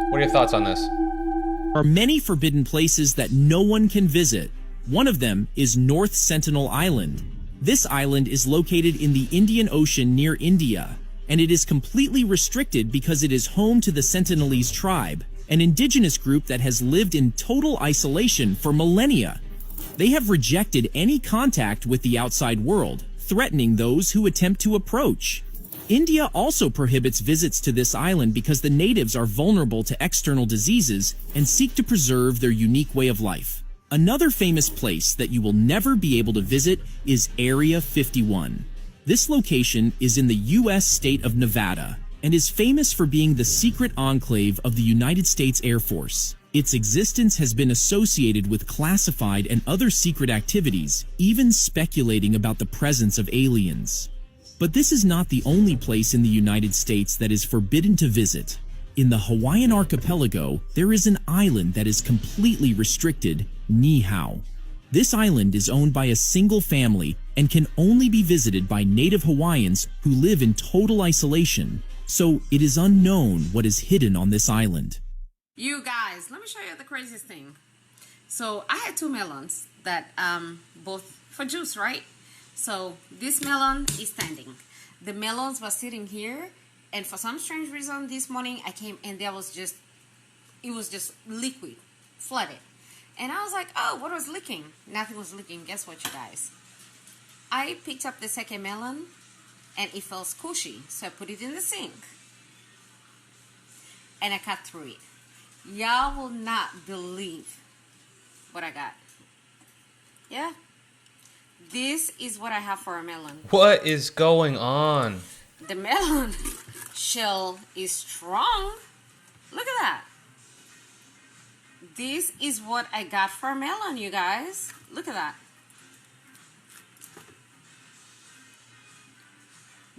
Speaker 1: What are your thoughts on this?
Speaker 7: There are many forbidden places that no one can visit. One of them is North Sentinel Island. This island is located in the Indian Ocean near India, and it is completely restricted because it is home to the Sentinelese tribe, an indigenous group that has lived in total isolation for millennia. They have rejected any contact with the outside world, threatening those who attempt to approach. India also prohibits visits to this island because the natives are vulnerable to external diseases and seek to preserve their unique way of life. Another famous place that you will never be able to visit is Area 51. This location is in the U.S. state of Nevada and is famous for being the secret enclave of the United States Air Force. Its existence has been associated with classified and other secret activities, even speculating about the presence of aliens. But this is not the only place in the United States that is forbidden to visit. In the Hawaiian archipelago, there is an island that is completely restricted, Niihau. This island is owned by a single family and can only be visited by native Hawaiians who live in total isolation, so it is unknown what is hidden on this island.
Speaker 8: You guys, let me show you the craziest thing. So I had 2 melons that both for juice, right? So this melon is standing. The melons was sitting here, and for some strange reason this morning I came and it was just liquid, flooded. And I was like, oh, what was leaking? Nothing was leaking. Guess what, you guys? I picked up the second melon and it felt squishy, so I put it in the sink and I cut through it. Y'all will not believe what I got. Yeah, this is what I have for a melon.
Speaker 1: What is going on?
Speaker 8: The melon shell is strong. Look at that. This is what I got for a melon, you guys. Look at that.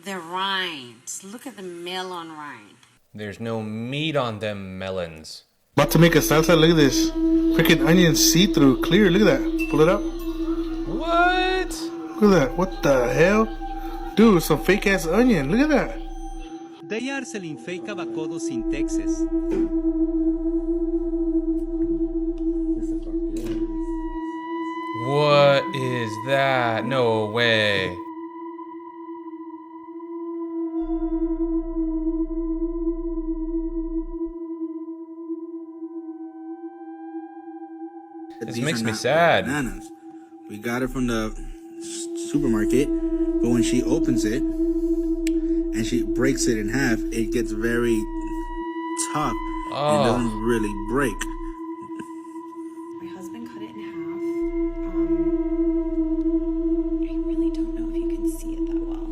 Speaker 8: The rinds. Look at the melon rind.
Speaker 1: There's no meat on them melons.
Speaker 5: About to make a salsa. Look at this. Freaking onion see-through, clear. Look at that. Pull it up.
Speaker 1: What?
Speaker 5: Look at that. What the hell? Dude, some fake-ass onion. Look at that.
Speaker 10: They are selling fake avocados in Texas.
Speaker 1: What is that? No way. This makes me sad.
Speaker 11: Bananas. We got it from the supermarket, but when she opens it and she breaks it in half, it gets very tough and doesn't really break.
Speaker 12: My husband cut it in half. I really don't know if you can see it that well.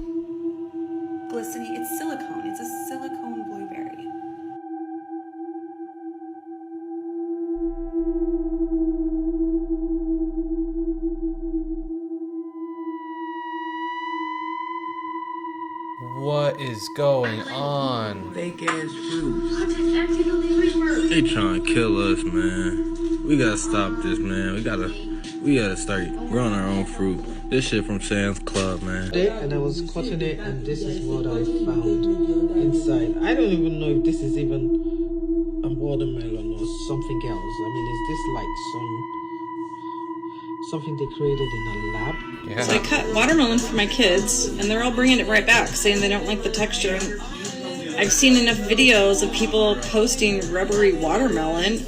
Speaker 12: Glistening, it's silicone. It's a silicone blueberry.
Speaker 1: What is going on?
Speaker 11: Fake ass fruit.
Speaker 13: They trying to kill us, man. We gotta stop this, man. We gotta start growing our own fruit. This shit from Sam's Club, man.
Speaker 14: And I was cutting it, and this is what I found inside. I don't even know if this is even a watermelon or something else. I mean, is this like something they created in a lab?
Speaker 12: Yeah. So I cut watermelons for my kids, and they're all bringing it right back, saying they don't like the texture. I've seen enough videos of people posting rubbery watermelon.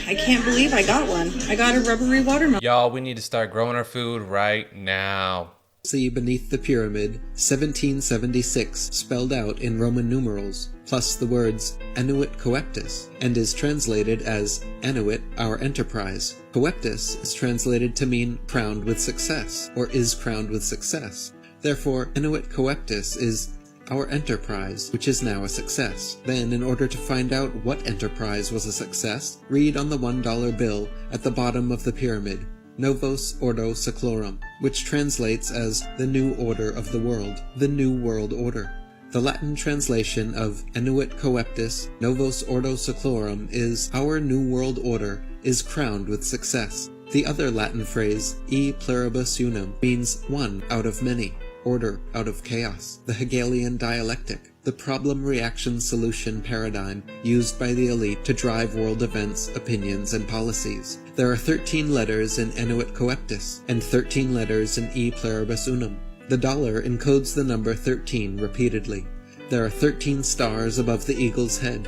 Speaker 12: I can't believe I got one. I got a rubbery watermelon.
Speaker 1: Y'all, we need to start growing our food right now.
Speaker 15: See beneath the pyramid 1776 spelled out in Roman numerals, plus the words Annuit Coeptus, and is translated as Annuit, our enterprise. Coeptus is translated to mean crowned with success, or is crowned with success. Therefore, Annuit Coeptus is our enterprise, which is now a success. Then, in order to find out what enterprise was a success, read on the $1 bill at the bottom of the pyramid, Novos Ordo Seclorum, which translates as the new order of the world, the new world order. The Latin translation of Annuit Coeptus, Novos Ordo Seclorum is our new world order is crowned with success. The other Latin phrase, E pluribus unum, means one out of many, order out of chaos, the Hegelian dialectic, the problem-reaction-solution paradigm used by the elite to drive world events, opinions, and policies. There are 13 letters in Annuit Coeptus, and 13 letters in E pluribus unum. The dollar encodes the number 13 repeatedly. There are 13 stars above the eagle's head,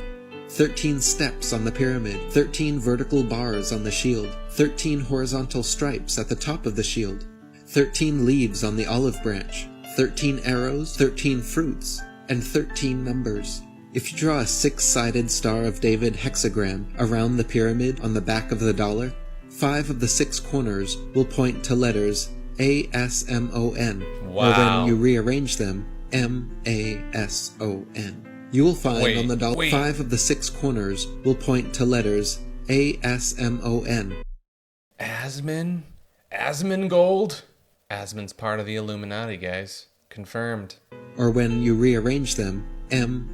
Speaker 15: 13 steps on the pyramid, 13 vertical bars on the shield, 13 horizontal stripes at the top of the shield, 13 leaves on the olive branch, 13 arrows, 13 fruits, and 13 numbers. If you draw a 6-sided Star of David hexagram around the pyramid on the back of the dollar, 5 of the 6 corners will point to letters A-S-M-O-N, or when you rearrange them, M-A-S-O-N. You will find on the dollar 5 of the 6 corners will point to letters A-S-M-O-N.
Speaker 1: Asmin? Asmin gold? Asmin's part of the Illuminati, guys. Confirmed.
Speaker 15: or when you rearrange them, M-A-S-O-N.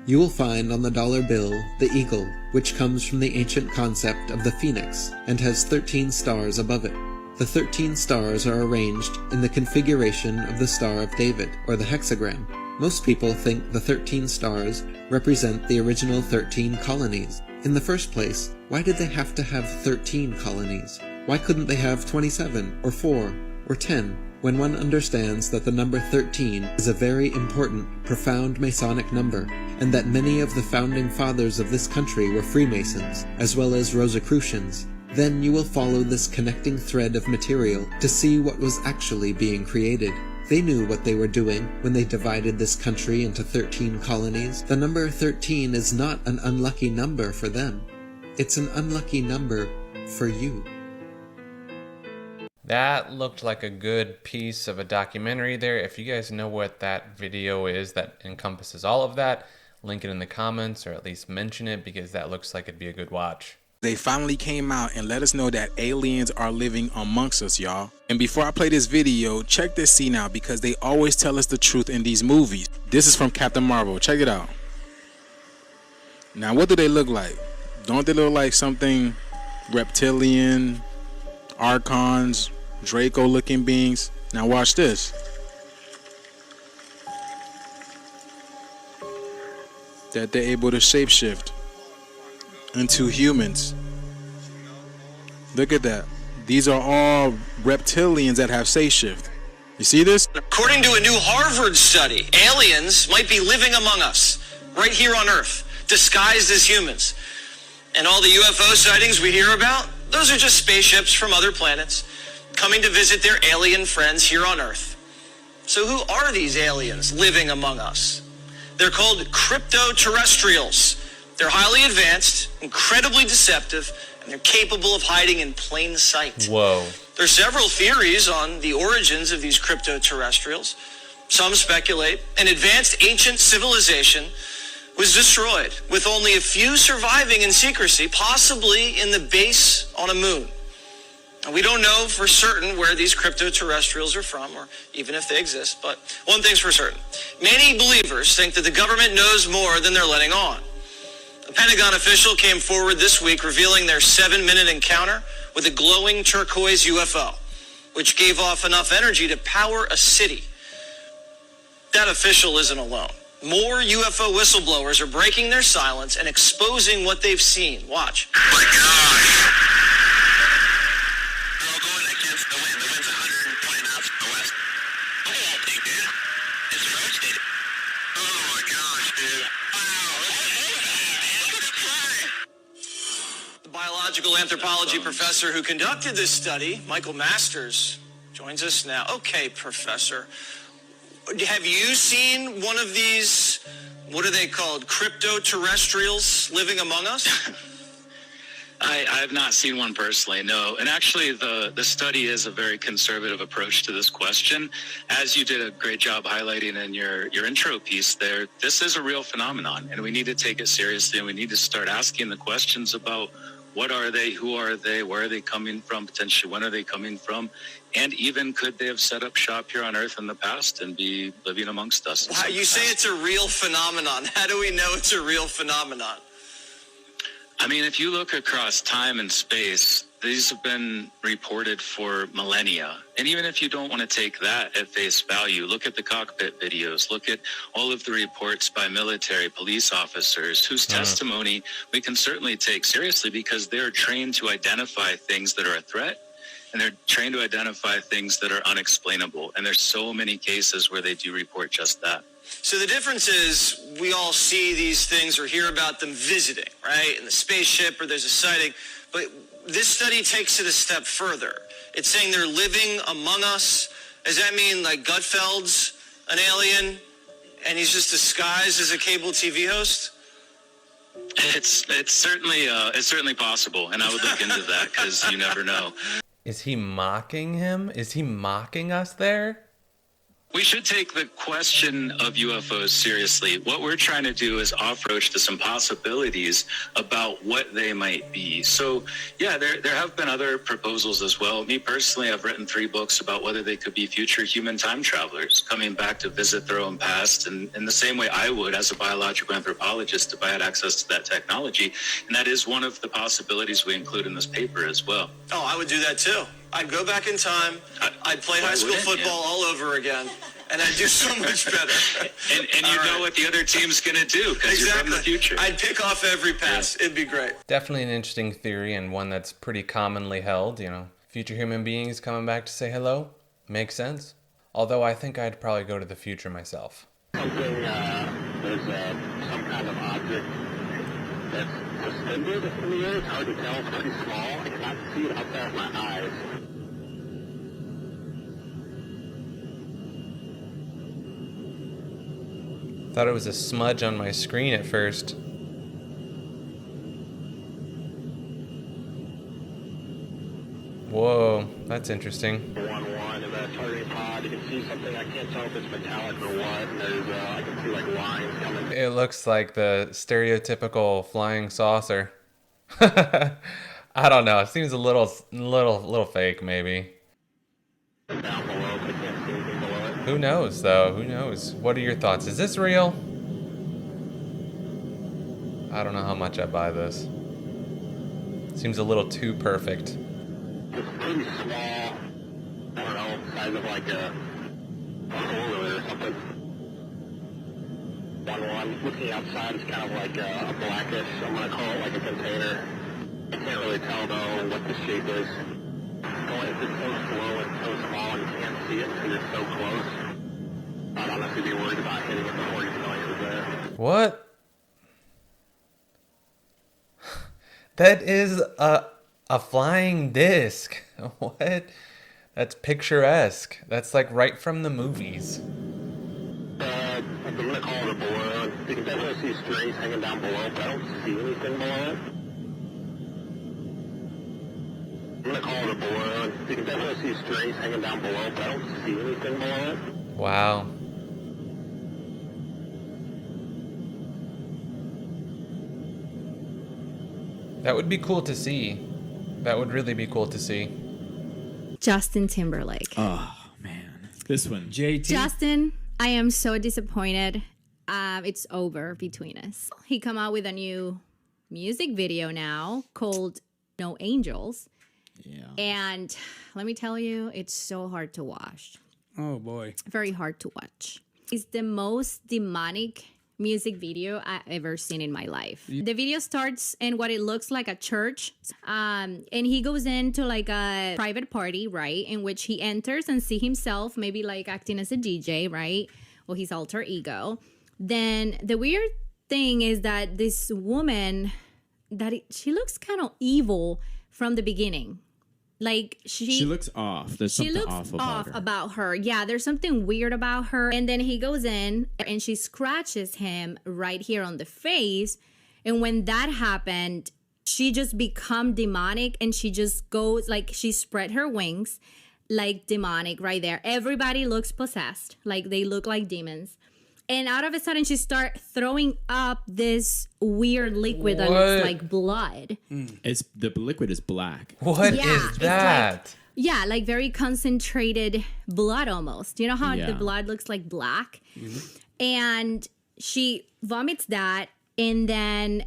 Speaker 15: You will find on the dollar bill the eagle, which comes from the ancient concept of the phoenix and has 13 stars above it. The 13 stars are arranged in the configuration of the Star of David, or the hexagram. Most people think the 13 stars represent the original 13 colonies. In the first place, why did they have to have 13 colonies? Why couldn't they have 27, or 4, or 10? When one understands that the number 13 is a very important, profound Masonic number, and that many of the founding fathers of this country were Freemasons, as well as Rosicrucians, then you will follow this connecting thread of material to see what was actually being created. They knew what they were doing when they divided this country into 13 colonies. The number 13 is not an unlucky number for them. It's an unlucky number for you.
Speaker 1: That looked like a good piece of a documentary there. If you guys know what that video is that encompasses all of that, link it in the comments or at least mention it, because that looks like it'd be a good watch.
Speaker 16: They finally came out and let us know that aliens are living amongst us, y'all. And before I play this video, check this scene out, because they always tell us the truth in these movies. This is from Captain Marvel. Check it out. Now, what do they look like? Don't they look like something reptilian, archons, Draco-looking beings? Now watch this. That they're able to shapeshift into humans. Look at that. These are all reptilians that have shapeshift. You see this?
Speaker 18: According to a new Harvard study, aliens might be living among us, right here on Earth, disguised as humans. And all the UFO sightings we hear about, those are just spaceships from other planets coming to visit their alien friends here on Earth. So who are these aliens living among us? They're called Cryptoterrestrials. They're highly advanced, incredibly deceptive, and they're capable of hiding in plain sight.
Speaker 1: Whoa.
Speaker 18: There are several theories on the origins of these Cryptoterrestrials. Some speculate an advanced ancient civilization was destroyed, with only a few surviving in secrecy, possibly in the base on a moon. And we don't know for certain where these Cryptoterrestrials are from, or even if they exist, but one thing's for certain. Many believers think that the government knows more than they're letting on. A Pentagon official came forward this week revealing their 7-minute encounter with a glowing turquoise UFO, which gave off enough energy to power a city. That official isn't alone. More UFO whistleblowers are breaking their silence and exposing what they've seen. Watch. Oh my gosh. We're all going against the wind. The wind's 120 miles from the west. Look at that thing, dude. It's rotating. Oh my gosh, dude. Wow. The biological anthropology professor who conducted this study, Michael Masters, joins us now. Okay, Professor. Have you seen one of these, what are they called, Cryptoterrestrials living among us?
Speaker 19: I have not seen one personally, no. And actually, the study is a very conservative approach to this question. As you did a great job highlighting in your intro piece there, this is a real phenomenon, and we need to take it seriously, and we need to start asking the questions about what are they, who are they, where are they coming from, potentially when are they coming from, and even could they have set up shop here on Earth in the past and be living amongst us?
Speaker 18: Wow, you say it's a real phenomenon. How do we know it's a real phenomenon?
Speaker 19: I mean, if you look across time and space, these have been reported for millennia. And even if you don't want to take that at face value, look at the cockpit videos, look at all of the reports by military, police officers whose testimony we can certainly take seriously, because they're trained to identify things that are a threat, and they're trained to identify things that are unexplainable. And there's so many cases where they do report just that.
Speaker 18: So the difference is we all see these things or hear about them visiting, right? In the spaceship, or there's a sighting. But this study takes it a step further. It's saying they're living among us. Does that mean like Gutfeld's an alien and he's just disguised as a cable TV host?
Speaker 19: It's certainly possible, and I would look into that, because you never know.
Speaker 1: Is he mocking him? Is he mocking us there?
Speaker 19: We should take the question of UFOs seriously. What we're trying to do is approach to some possibilities about what they might be. So, yeah, there have been other proposals as well. Me personally, I've written 3 books about whether they could be future human time travelers coming back to visit their own past, and in the same way I would as a biological anthropologist if I had access to that technology. And that is one of the possibilities we include in this paper as well.
Speaker 18: Oh, I would do that too. I'd go back in time. I'd play high school football all over again. And I'd do so much better.
Speaker 19: and you know what the other team's going to do because you're from the future.
Speaker 18: I'd pick off every pass. It'd be great.
Speaker 1: Definitely an interesting theory and one that's pretty commonly held. You know, future human beings coming back to say hello. Makes sense. Although I think I'd probably go to the future myself.
Speaker 2: Something, there's some kind of object that's suspended in the air. It's hard to tell. It's pretty small. I cannot see it outside of my eyes.
Speaker 1: Thought it was a smudge on my screen at first. Whoa, that's interesting.
Speaker 2: 1-1 in that targeting pod. You can see something. I can't tell if it's metallic or what. And there's, I can see like lines coming.
Speaker 1: It looks like the stereotypical flying saucer. I don't know. It seems a little fake, maybe.
Speaker 2: Down below, but I can't see anything below it.
Speaker 1: Who knows, though? Who knows? What are your thoughts? Is this real? I don't know how much I buy this. Seems a little too perfect.
Speaker 2: It's pretty small. I don't know, size of like a 4-wheeler or something. 1-1. Looking outside, it's kind of like a blackish, I'm going to call it like a container. I can't really tell, though, what the shape is. It's so slow and so small and you can't see it because you're so close. I'd honestly be worried about hitting it before you know it was there.
Speaker 1: What? That is a flying disc. What? That's picturesque. That's like right from the movies.
Speaker 2: I'm going to call it a balloon. You can definitely see strings hanging down below, but I don't see anything below it. I'm going to call it a balloon. You can definitely see strings hanging down below, but I don't see anything below it.
Speaker 1: Wow. That would be cool to see. That would really be cool to see.
Speaker 20: Justin Timberlake.
Speaker 23: Oh, man. This one.
Speaker 21: JT.
Speaker 20: Justin, I am so disappointed. It's over between us. He come out with a new music video now called No Angels.
Speaker 23: Yeah.
Speaker 20: And let me tell you, it's so hard to watch.
Speaker 21: Oh, boy.
Speaker 20: Very hard to watch. It's the most demonic music video I've ever seen in my life. The video starts in what it looks like a church. And he goes into like a private party, right? In which he enters and see himself maybe like acting as a DJ, right? Or his alter ego. Then the weird thing is that this woman, she looks kind of evil from the beginning. Like she
Speaker 23: looks off. There's something off
Speaker 20: about her. Yeah, there's something weird about her. And then he goes in and she scratches him right here on the face. And when that happened, she just become demonic and she just goes like she spread her wings like demonic right there. Everybody looks possessed. Like they look like demons. And out of a sudden, she start throwing up this weird liquid that looks like blood.
Speaker 23: The liquid is black.
Speaker 1: What is that?
Speaker 20: Like very concentrated blood almost. You know how the blood looks like black? Mm-hmm. And she vomits that. And then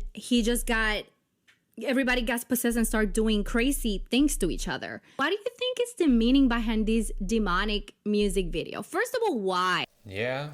Speaker 20: everybody gets possessed and start doing crazy things to each other. What do you think is the meaning behind this demonic music video? First of all, why?
Speaker 1: Yeah.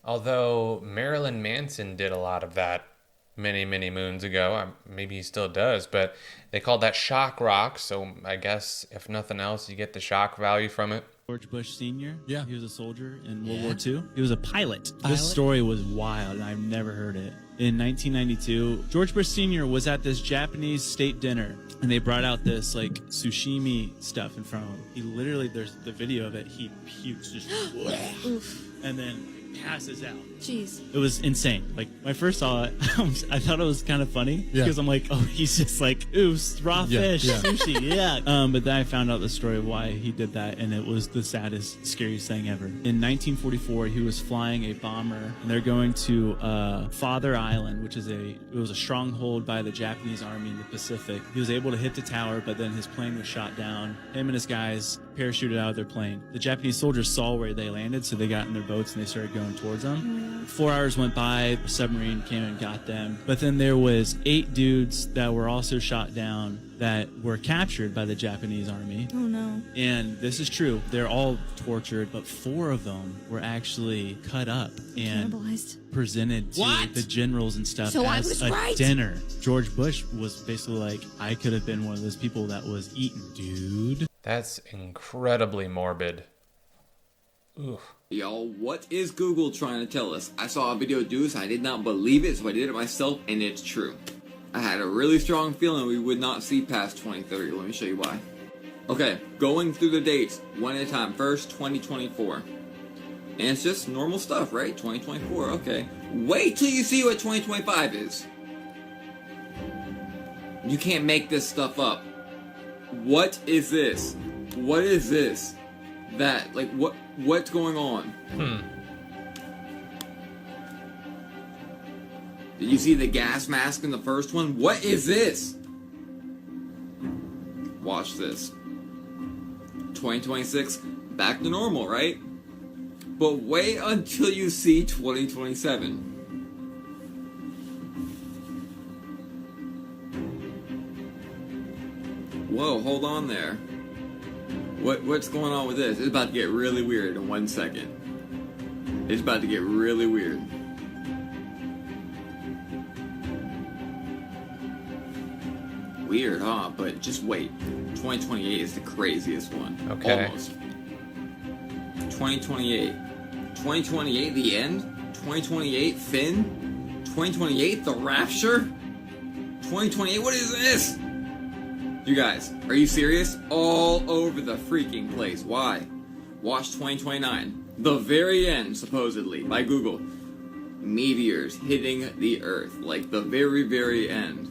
Speaker 1: Although Marilyn Manson did a lot of that many, many moons ago. Maybe he still does, but they called that shock rock. So I guess if nothing else, you get the shock value from it.
Speaker 23: George Bush Sr. Yeah. He was a soldier in World War II. He was a pilot. This story was wild, and I've never heard it. In 1992, George Bush Sr. was at this Japanese state dinner, and they brought out this, like, sushimi stuff in front of him. He literally, there's the video of it, he pukes, just, and then passes out.
Speaker 20: Jeez.
Speaker 23: It was insane. Like, when I first saw it, I thought it was kind of funny because I'm like, oh, he's just like, ooh, raw fish, sushi, yeah. But then I found out the story of why he did that, and it was the saddest, scariest thing ever. In 1944, he was flying a bomber, and they're going to Father Island, which is it was a stronghold by the Japanese army in the Pacific. He was able to hit the tower, but then his plane was shot down. Him and his guys parachuted out of their plane. The Japanese soldiers saw where they landed, so they got in their boats and they started going towards them. 4 hours went by, the submarine came and got them. But then there was 8 dudes that were also shot down that were captured by the Japanese army.
Speaker 20: Oh no.
Speaker 23: And this is true. They're all tortured, but 4 of them were actually cut up and presented to the generals and stuff
Speaker 20: So I
Speaker 23: as
Speaker 20: was
Speaker 23: a
Speaker 20: right.
Speaker 23: dinner. George Bush was basically like, I could have been one of those people that was eaten, dude.
Speaker 1: That's incredibly morbid. Oof.
Speaker 4: Y'all, what is Google trying to tell us? I saw a video do this, I did not believe it, so I did it myself, and it's true. I had a really strong feeling we would not see past 2030. Let me show you why. Okay, going through the dates, one at a time. First, 2024. And it's just normal stuff, right? 2024, okay. Wait till you see what 2025 is. You can't make this stuff up. What is this? What is this? That, like, what's going on? Did you see the gas mask in the first one? What is this? Watch this. 2026, back to normal, right? But wait until you see 2027. Whoa, hold on there. What's going on with this? It's about to get really weird in 1 second. It's about to get really weird. Weird, huh? But just wait. 2028 is the craziest one.
Speaker 1: Okay.
Speaker 4: Almost. 2028. 2028, the end? 2028, Finn? 2028, the rapture? 2028, what is this? You guys, are you serious? All over the freaking place. Why? Watch 2029. The very end, supposedly, by Google. Meteors hitting the Earth. Like the very, very end.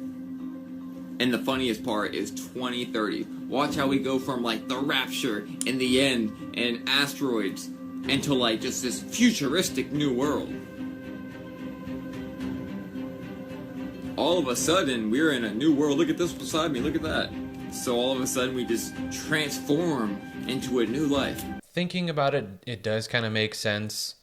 Speaker 4: And the funniest part is 2030. Watch how we go from like the rapture and the end and asteroids into like just this futuristic new world. All of a sudden, we're in a new world. Look at this beside me. Look at that. So all of a sudden, we just transform into a new life.
Speaker 1: Thinking about it, it does kind of make sense.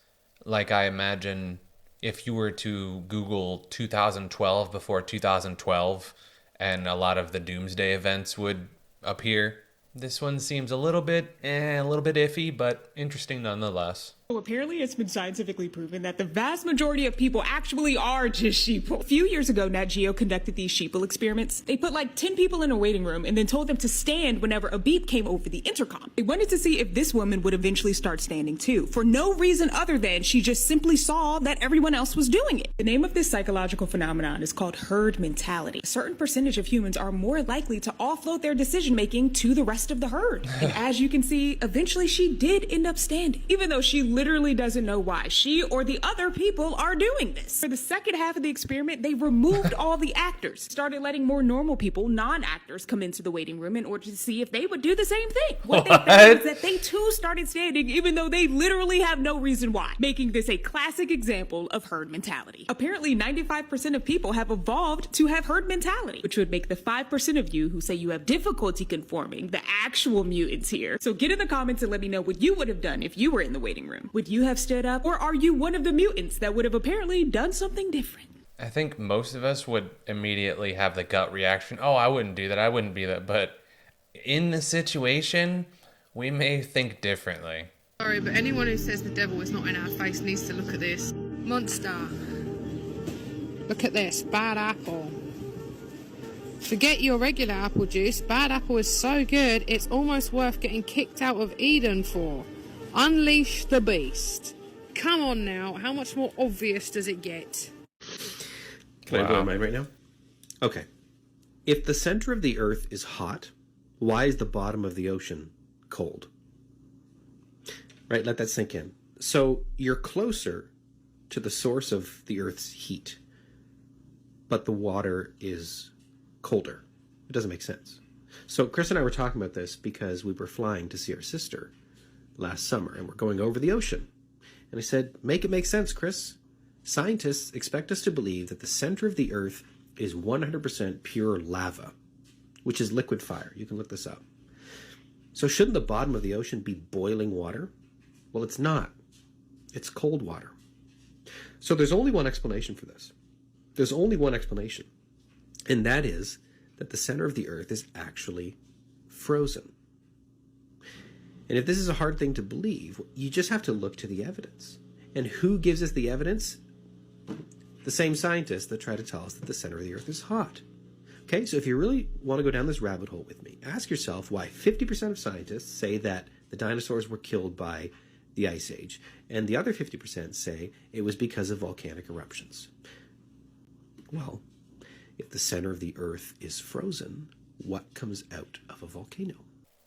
Speaker 1: Like, I imagine if you were to Google 2012 before 2012, and a lot of the doomsday events would appear. This one seems a little bit iffy, but interesting nonetheless.
Speaker 6: So apparently it's been scientifically proven that the vast majority of people actually are just sheeple. A few years ago, Nat Geo conducted these sheeple experiments. They put like 10 people in a waiting room and then told them to stand whenever a beep came over the intercom. They wanted to see if this woman would eventually start standing too, for no reason other than she just simply saw that everyone else was doing it. The name of this psychological phenomenon is called herd mentality. A certain percentage of humans are more likely to offload their decision making to the rest of the herd. And as you can see, eventually she did end up standing, even though she literally doesn't know why she or the other people are doing this. For the second half of the experiment, they removed all the actors, started letting more normal people, non-actors, come into the waiting room in order to see if they would do the same thing. What they found is that they too started standing, even though they literally have no reason why, making this a classic example of herd mentality. Apparently, 95% of people have evolved to have herd mentality, which would make the 5% of you who say you have difficulty conforming the actual mutants here. So get in the comments and let me know what you would have done if you were in the waiting room. Would you have stood up, or are you one of the mutants that would have apparently done something different?
Speaker 1: I think most of us would immediately have the gut reaction, oh, I wouldn't do that, I wouldn't be that. But in the situation, we may think differently.
Speaker 21: Sorry, but anyone who says the devil is not in our face needs to look at this. Monster. Look at this. Bad apple. Forget your regular apple juice. Bad apple is so good, it's almost worth getting kicked out of Eden for. Unleash the beast. Come on now, how much more obvious does it get?
Speaker 22: Can I blow my mind right now? Okay. If the center of the Earth is hot, why is the bottom of the ocean cold? Right, let that sink in. So you're closer to the source of the Earth's heat, but the water is colder. It doesn't make sense. So Chris and I were talking about this because we were flying to see our sister last summer, and we're going over the ocean. And I said, make it make sense, Chris. Scientists expect us to believe that the center of the Earth is 100% pure lava, which is liquid fire. You can look this up. So shouldn't the bottom of the ocean be boiling water? Well, it's not. It's cold water. So there's only one explanation for this. There's only one explanation. And that is that the center of the Earth is actually frozen. And if this is a hard thing to believe, you just have to look to the evidence. And who gives us the evidence? The same scientists that try to tell us that the center of the Earth is hot. Okay, so if you really want to go down this rabbit hole with me, ask yourself why 50% of scientists say that the dinosaurs were killed by the Ice Age, and the other 50% say it was because of volcanic eruptions. Well, if the center of the Earth is frozen, what comes out of a volcano?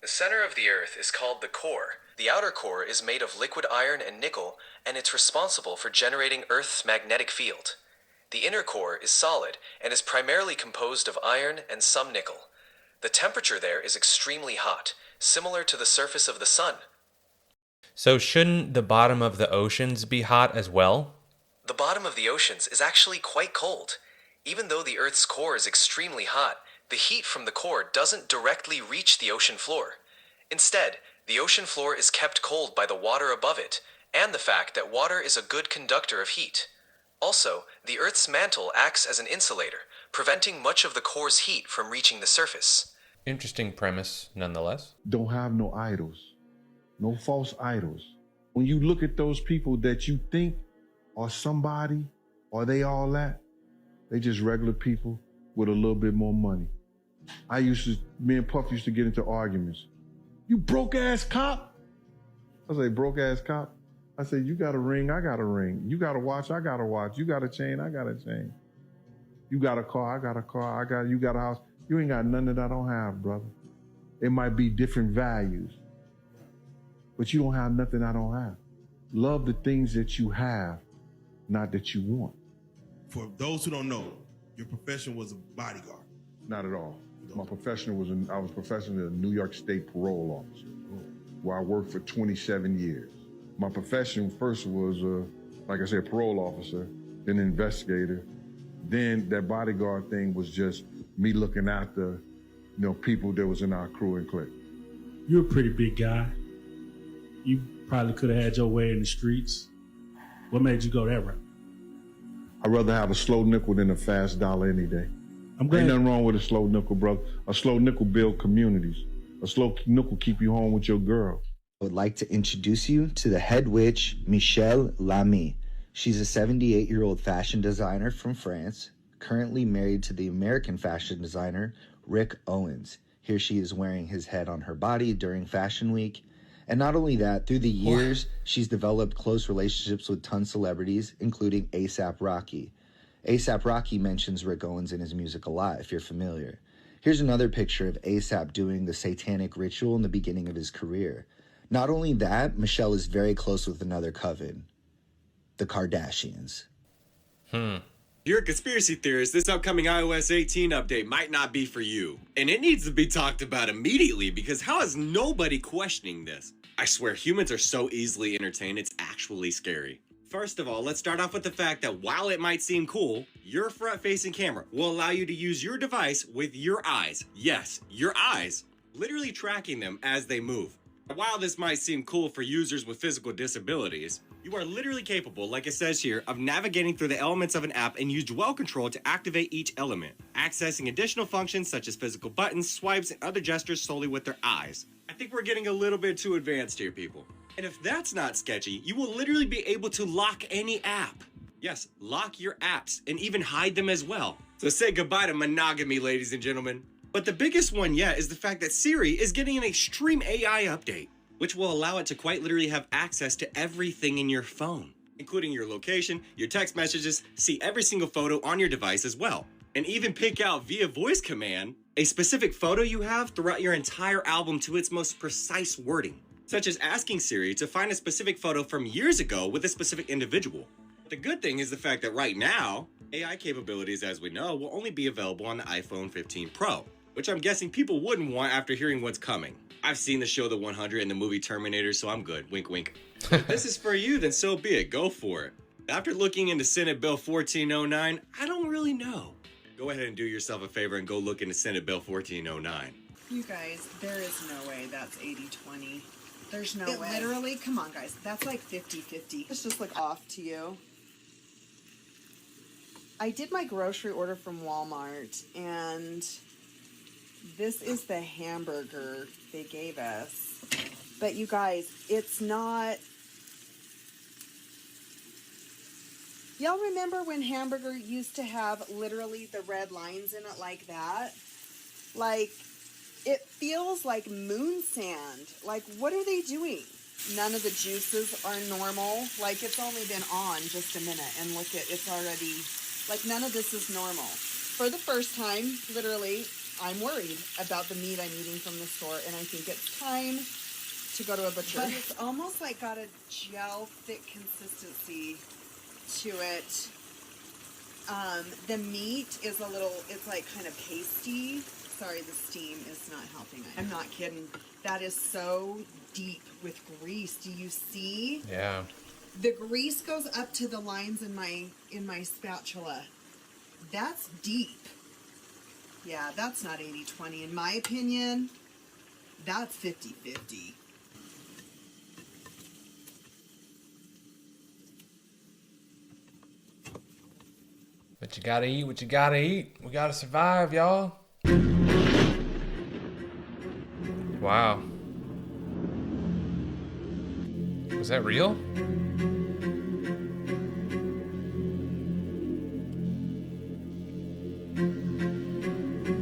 Speaker 3: The center of the Earth is called the core. The outer core is made of liquid iron and nickel, and it's responsible for generating Earth's magnetic field. The inner core is solid and is primarily composed of iron and some nickel. The temperature there is extremely hot, similar to the surface of the sun.
Speaker 1: So shouldn't the bottom of the oceans be hot as well?
Speaker 3: The bottom of the oceans is actually quite cold. Even though the Earth's core is extremely hot, the heat from the core doesn't directly reach the ocean floor. Instead, the ocean floor is kept cold by the water above it, and the fact that water is a good conductor of heat. Also, the Earth's mantle acts as an insulator, preventing much of the core's heat from reaching the surface.
Speaker 1: Interesting premise, nonetheless.
Speaker 9: Don't have no idols. No false idols. When you look at those people that you think are somebody, or they all that, they just regular people with a little bit more money. Me and Puff used to get into arguments. You broke ass cop? I say, broke ass cop? I say, you got a ring, I got a ring. You got a watch, I got a watch. You got a chain, I got a chain. You got a car, I got a car. You got a house. You ain't got none that I don't have, brother. It might be different values, but you don't have nothing I don't have. Love the things that you have, not that you want.
Speaker 17: For those who don't know, your profession was a bodyguard.
Speaker 9: Not at all. My profession was, I was professionally a New York State parole officer, where I worked for 27 years. My profession first was, like I said, parole officer, then investigator. Then that bodyguard thing was just me looking after, people that was in our crew and clique.
Speaker 24: You're a pretty big guy. You probably could have had your way in the streets. What made you go that route?
Speaker 9: I'd rather have a slow nickel than a fast dollar any day. Ain't nothing wrong with a slow nickel, bro. A slow nickel build communities. A slow nickel keep you home with your girl.
Speaker 25: I would like to introduce you to the head witch, Michele Lamy. She's a 78-year-old fashion designer from France, currently married to the American fashion designer, Rick Owens. Here she is wearing his head on her body during Fashion Week. And not only that, through the years, she's developed close relationships with ton celebrities, including A$AP Rocky. A$AP Rocky mentions Rick Owens in his music a lot, if you're familiar. Here's another picture of A$AP doing the satanic ritual in the beginning of his career. Not only that, Michele is very close with another coven, the Kardashians.
Speaker 26: If you're a conspiracy theorist, this upcoming iOS 18 update might not be for you. And it needs to be talked about immediately, because how is nobody questioning this? I swear, humans are so easily entertained, it's actually scary. First of all, let's start off with the fact that while it might seem cool, your front-facing camera will allow you to use your device with your eyes. Yes, your eyes, literally tracking them as they move. While this might seem cool for users with physical disabilities, you are literally capable, like it says here, of navigating through the elements of an app and use dwell control to activate each element, accessing additional functions such as physical buttons, swipes, and other gestures solely with their eyes. I think we're getting a little bit too advanced here, people. And if that's not sketchy, you will literally be able to lock any app. Yes, lock your apps and even hide them as well. So say goodbye to monogamy, ladies and gentlemen. But the biggest one yet is the fact that Siri is getting an extreme AI update, which will allow it to quite literally have access to everything in your phone, including your location, your text messages, see every single photo on your device as well, and even pick out via voice command a specific photo you have throughout your entire album to its most precise wording. such as asking Siri to find a specific photo from years ago with a specific individual. The good thing is the fact that right now, AI capabilities, as we know, will only be available on the iPhone 15 Pro, which I'm guessing people wouldn't want after hearing what's coming. I've seen the show The 100 and the movie Terminator, so I'm good. Wink, wink. If this is for you, then so be it. Go for it. After looking into Senate Bill 1409, I don't really know. Go ahead and do yourself a favor and go look into Senate Bill 1409.
Speaker 5: You guys, there is no way that's 80-20. There's no way.
Speaker 7: Literally, come on, guys. That's like 50-50.
Speaker 5: It's just like off to you. I did my grocery order from Walmart, and this is the hamburger they gave us. But you guys, it's not... Y'all remember when hamburger used to have literally the red lines in it like that? Like, it feels like moon sand. Like, what are they doing? None of the juices are normal. Like, it's only been on just a minute, and look at, it's already... Like, none of this is normal. For the first time, literally, I'm worried about the meat I'm eating from the store, and I think it's time to go to a butcher. But it's almost like got a gel thick consistency to it. The meat is a little, it's like kind of pasty. Sorry, the steam is not helping. I'm not kidding. That is so deep with grease. Do you see?
Speaker 1: Yeah.
Speaker 5: The grease goes up to the lines in my spatula. That's deep. Yeah, that's not 80-20. In my opinion, that's 50-50.
Speaker 1: But you gotta eat what you gotta eat. We gotta survive, y'all. Wow. Was that real?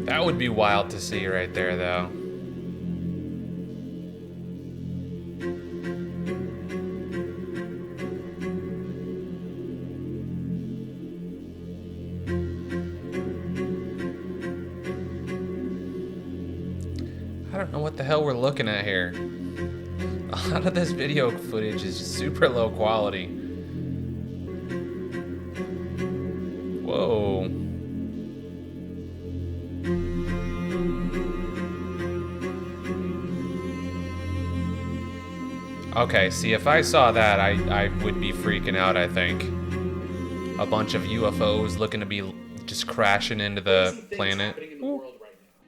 Speaker 1: That would be wild to see right there, though. I don't know what the hell we're looking at here. A lot of this video footage is super low quality. Whoa. Okay, see, if I saw that, I would be freaking out, I think. A bunch of UFOs looking to be just crashing into the planet.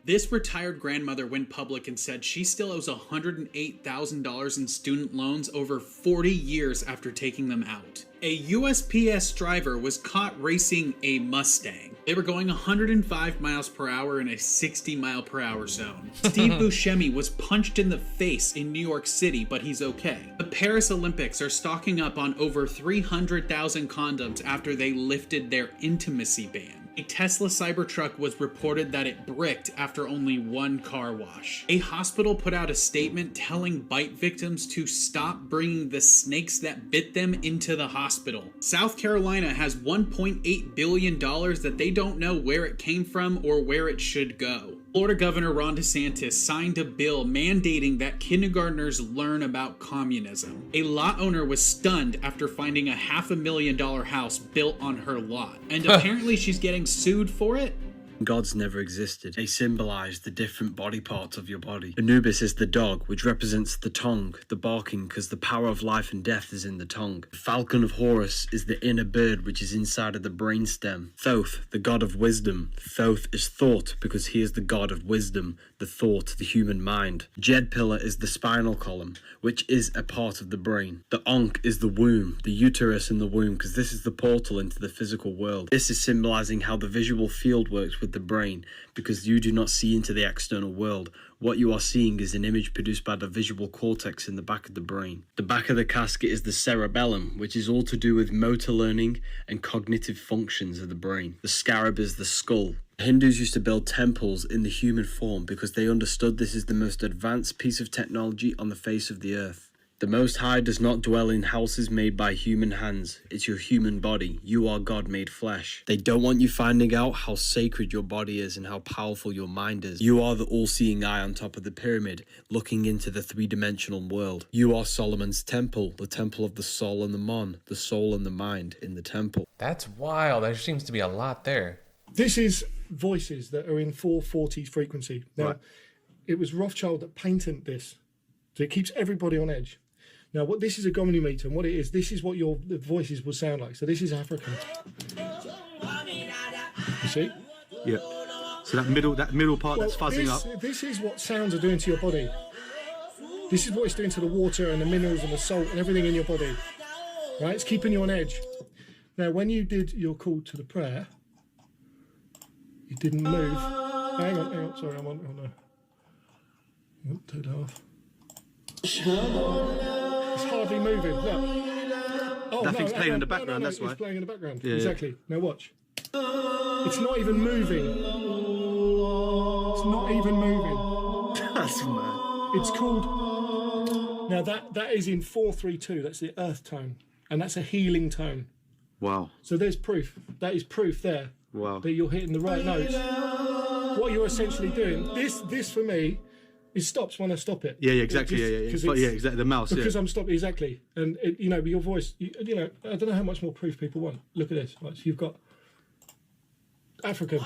Speaker 8: This retired grandmother went public and said she still owes $108,000 in student loans over 40 years after taking them out. A USPS driver was caught racing a Mustang. They were going 105 miles per hour in a 60 mile per hour zone. Steve Buscemi was punched in the face in New York City, but he's okay. The Paris Olympics are stocking up on over 300,000 condoms after they lifted their intimacy ban. A Tesla Cybertruck was reported that it bricked after only one car wash. A hospital put out a statement telling bite victims to stop bringing the snakes that bit them into the hospital. South Carolina has $1.8 billion that they don't know where it came from or where it should go. Florida Governor Ron DeSantis signed a bill mandating that kindergartners learn about communism. A lot owner was stunned after finding a $500,000 house built on her lot. And apparently she's getting sued for it?
Speaker 10: Gods never existed. They symbolize the different body parts of your body. Anubis is the dog, which represents the tongue, the barking, because the power of life and death is in the tongue. The falcon of Horus is the inner bird, which is inside of the brainstem. Thoth, the god of wisdom. Thoth is thought, because he is the god of wisdom, the thought, the human mind. Jed pillar is the spinal column, which is a part of the brain. The Ankh is the womb, the uterus in the womb, because this is the portal into the physical world. This is symbolizing how the visual field works with the brain, because you do not see into the external world. What you are seeing is an image produced by the visual cortex in the back of the brain. The back of the casket is the cerebellum, which is all to do with motor learning and cognitive functions of the brain. The scarab is the skull. Hindus used to build temples in the human form because they understood this is the most advanced piece of technology on the face of the earth.
Speaker 23: The Most High does not dwell in houses made by human hands. It's your human body. You are God made flesh. They don't want you finding out how sacred your body is and how powerful your mind is. You are the all-seeing eye on top of the pyramid, looking into the three-dimensional world. You are Solomon's temple, the temple of the soul and the mon, the soul and the mind in the temple.
Speaker 1: That's wild. There seems to be a lot there.
Speaker 11: This is voices that are in 440 frequency. Now, it was Rothschild that patented this. So it keeps everybody on edge. Now, what this is a Gomini meter, and what it is, this is what your voices will sound like. So this is African. You see?
Speaker 12: Yeah. So that middle part that's fuzzing up.
Speaker 11: This is what sounds are doing to your body. This is what it's doing to the water and the minerals and the salt and everything in your body. Right? It's keeping you on edge. Now, when you did your call to the prayer, you didn't move. Hang on. Sorry, I'm on no. Take that off. It's hardly moving. Look. Oh,
Speaker 12: that thing's playing in the background, that's why.
Speaker 11: It's playing in the background.
Speaker 12: Yeah,
Speaker 11: exactly. Now watch. It's not even moving. It's not even moving.
Speaker 12: That's mad.
Speaker 11: It's called... Now that is in 432. That's the earth tone. And that's a healing tone.
Speaker 12: Wow.
Speaker 11: So there's proof. That is proof there.
Speaker 12: Wow.
Speaker 11: That you're hitting the right notes. What you're essentially doing, this for me, it stops when I stop it.
Speaker 12: Yeah, exactly. Yeah, exactly. The mouse.
Speaker 11: Because I'm stopping exactly, and your voice. You know, I don't know how much more proof people want. Look at this. Right, so you've got African,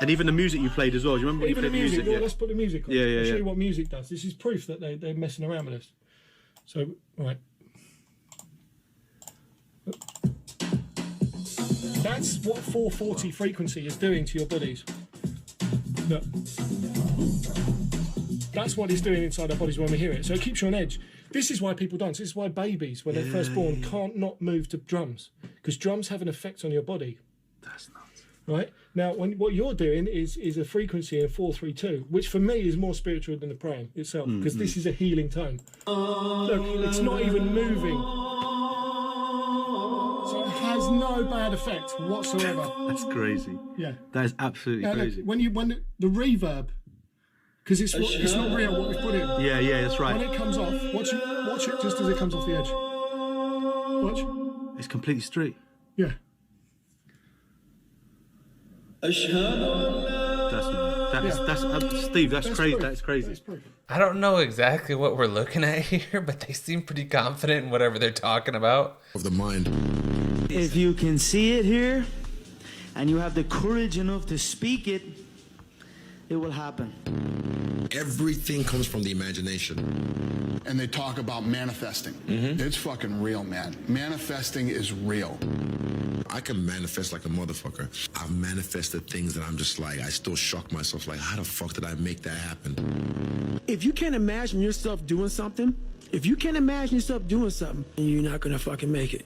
Speaker 12: and even the music you played as well. Do you remember when
Speaker 11: even
Speaker 12: you
Speaker 11: the
Speaker 12: played
Speaker 11: music?
Speaker 12: music?
Speaker 11: Well, let's put the music on.
Speaker 12: Yeah.
Speaker 11: I'll show you what music does. This is proof that they're messing around with this. So right, that's what 440 frequency is doing to your bodies. Look. That's what it's doing inside our bodies when we hear it. So it keeps you on edge. This is why people dance. This is why babies, when they're first born, can't not move to drums. Because drums have an effect on your body.
Speaker 12: That's nuts.
Speaker 11: Right? Now, what you're doing is a frequency in 432, which for me is more spiritual than the praying itself. Because this is a healing tone. Look, it's not even moving. So it has no bad effect whatsoever.
Speaker 12: That's crazy.
Speaker 11: Yeah.
Speaker 12: That is absolutely
Speaker 11: now,
Speaker 12: crazy.
Speaker 11: Look, when the reverb, because it's not real what we've put in.
Speaker 12: Yeah, that's right.
Speaker 11: When it comes off, watch it just as it comes off the edge. Watch.
Speaker 12: It's completely straight.
Speaker 11: Yeah.
Speaker 12: That's Steve. That's crazy.
Speaker 11: Proof.
Speaker 12: That's crazy.
Speaker 11: That's proof.
Speaker 1: I don't know exactly what we're looking at here, but they seem pretty confident in whatever they're talking about.
Speaker 17: Of the mind.
Speaker 13: If you can see it here, and you have the courage enough to speak it, it will happen.
Speaker 17: Everything comes from the imagination.
Speaker 14: And they talk about manifesting. It's fucking real, man. Manifesting is real.
Speaker 17: I can manifest like a motherfucker. I've manifested things that I'm just like, I still shock myself, like, how the fuck did I make that happen?
Speaker 13: If you can't imagine yourself doing something, you're not gonna fucking make it.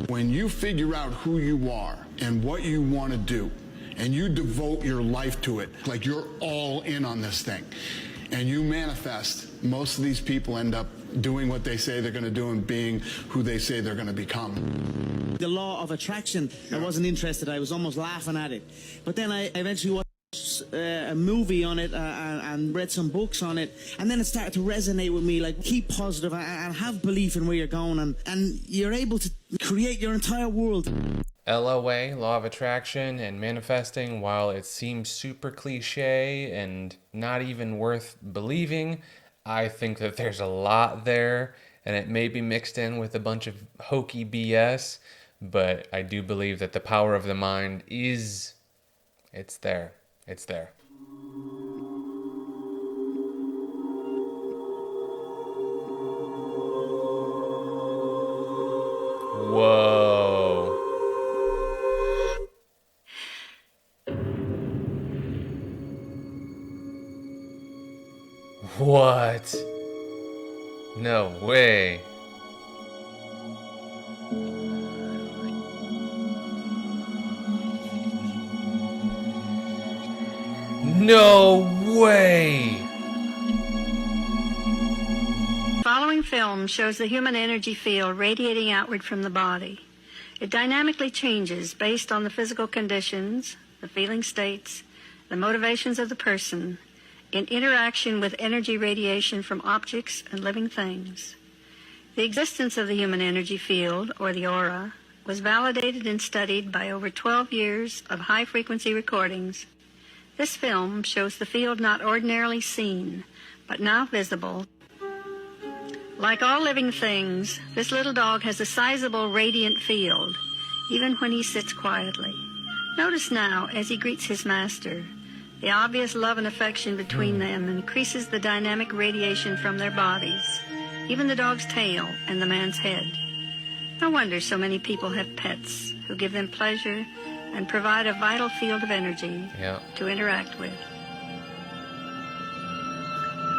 Speaker 14: When you figure out who you are and what you want to do, and you devote your life to it, like you're all in on this thing, and you manifest, most of these people end up doing what they say they're going to do and being who they say they're going to become.
Speaker 13: The law of attraction, I wasn't interested. I was almost laughing at it. But then I eventually watched a movie on it and read some books on it, and then it started to resonate with me, like keep positive and have belief in where you're going, and you're able to create your entire world.
Speaker 1: LOA, law of attraction and manifesting, while it seems super cliche and not even worth believing, I think that there's a lot there, and it may be mixed in with a bunch of hokey BS, but I do believe that the power of the mind it's there. It's there. Whoa. What? No way. No way.
Speaker 15: Following film shows the human energy field radiating outward from the body. It dynamically changes based on the physical conditions, the feeling states, the motivations of the person, in interaction with energy radiation from objects and living things. The existence of the human energy field, or the aura, was validated and studied by over 12 years of high-frequency recordings. This film shows the field not ordinarily seen, but now visible. Like all living things, this little dog has a sizable radiant field, even when he sits quietly. Notice now, as he greets his master, the obvious love and affection between them increases the dynamic radiation from their bodies, even the dog's tail and the man's head. No wonder so many people have pets who give them pleasure and provide a vital field of energy to interact with.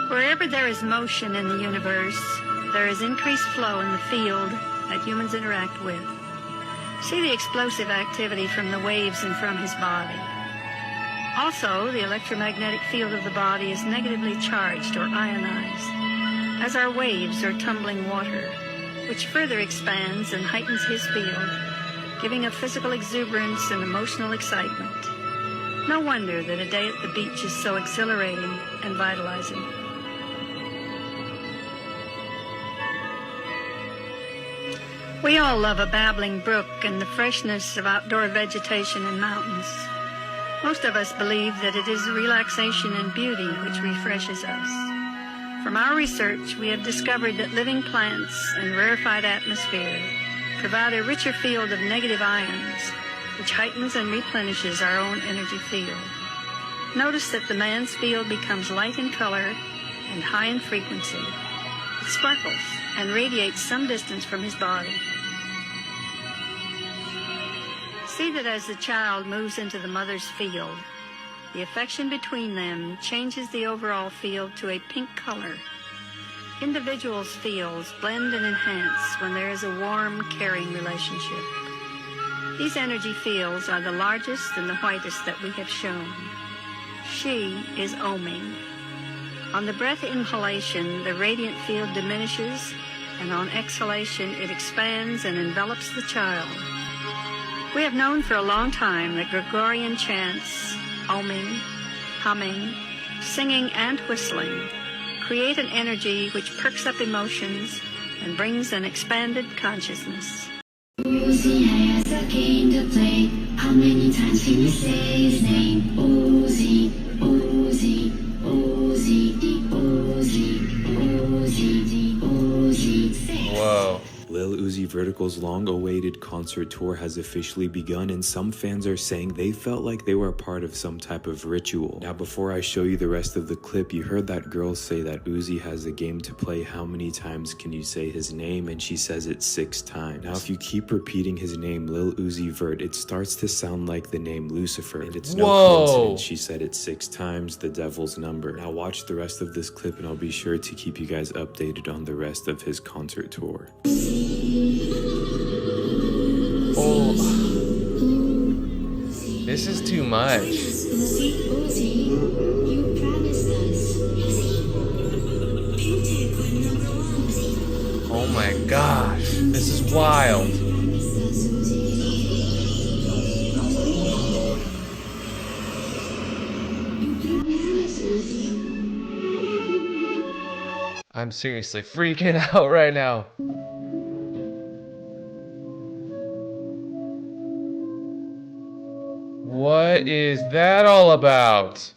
Speaker 15: Wherever there is motion in the universe, there is increased flow in the field that humans interact with. See the explosive activity from the waves and from his body. Also, the electromagnetic field of the body is negatively charged or ionized, as are waves or tumbling water, which further expands and heightens his field, giving a physical exuberance and emotional excitement. No wonder that a day at the beach is so exhilarating and vitalizing. We all love a babbling brook and the freshness of outdoor vegetation and mountains. Most of us believe that it is relaxation and beauty which refreshes us. From our research, we have discovered that living plants and rarefied atmosphere provide a richer field of negative ions, which heightens and replenishes our own energy field. Notice that the man's field becomes light in color and high in frequency. It sparkles and radiates some distance from his body. See that as the child moves into the mother's field, the affection between them changes the overall field to a pink color. Individuals' fields blend and enhance when there is a warm, caring relationship. These energy fields are the largest and the whitest that we have shown. She is oming. On the breath inhalation, the radiant field diminishes, and on exhalation, it expands and envelops the child. We have known for a long time that Gregorian chants, oming, humming, singing, and whistling create an energy which perks up emotions and brings an expanded consciousness.
Speaker 2: Uzi has a game to play. How many times can you say his name? Uzi, Uzi, Uzi, Uzi, Uzi, Uzi.
Speaker 1: Whoa.
Speaker 23: Lil Uzi Vertical's long-awaited concert tour has officially begun, and some fans are saying they felt like they were a part of some type of ritual. Now, before I show you the rest of the clip, you heard that girl say that Uzi has a game to play. How many times can you say his name? And she says it 6 times. Now, if you keep repeating his name, Lil Uzi Vert, it starts to sound like the name Lucifer, and it's no coincidence she said it 6 times, the devil's number. Now, watch the rest of this clip, and I'll be sure to keep you guys updated on the rest of his concert tour.
Speaker 1: Oh, this is too much. Oh my gosh, this is wild. I'm seriously freaking out right now. What is that all about?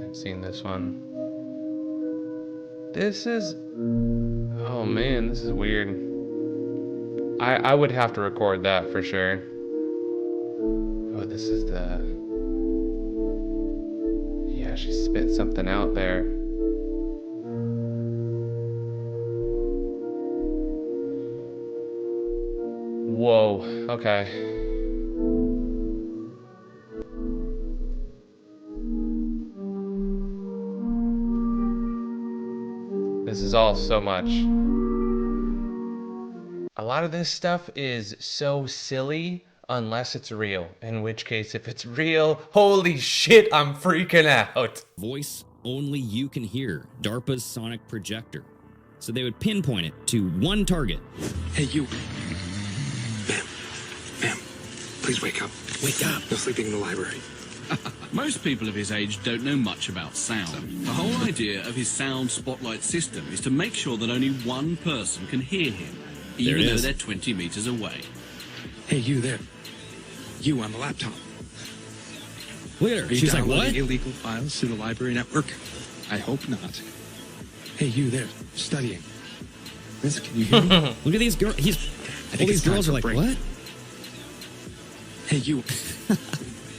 Speaker 1: I've seen this one. This is... oh man, this is weird. I would have to record that for sure. Oh, this is the... yeah, she spit something out there. Whoa, okay. This is all so much. A lot of this stuff is so silly unless it's real. In which case, if it's real, holy shit, I'm freaking out.
Speaker 4: Voice only you can hear, DARPA's sonic projector. So they would pinpoint it to one target.
Speaker 6: Hey, you. Ma'am, please wake up. Wake up. You're sleeping in the library.
Speaker 16: Most people of his age don't know much about sound. The whole idea of his sound spotlight system is to make sure that only one person can hear him, even though they're 20 meters away.
Speaker 6: Hey, you there. You on the laptop.
Speaker 4: Look at her.
Speaker 6: Are you
Speaker 4: She's like, what?
Speaker 6: downloading illegal files through the library network? I hope not. Hey, you there, studying. Liz, can you hear me?
Speaker 4: Look at these girls. All these girls are like, what?
Speaker 6: Hey, you.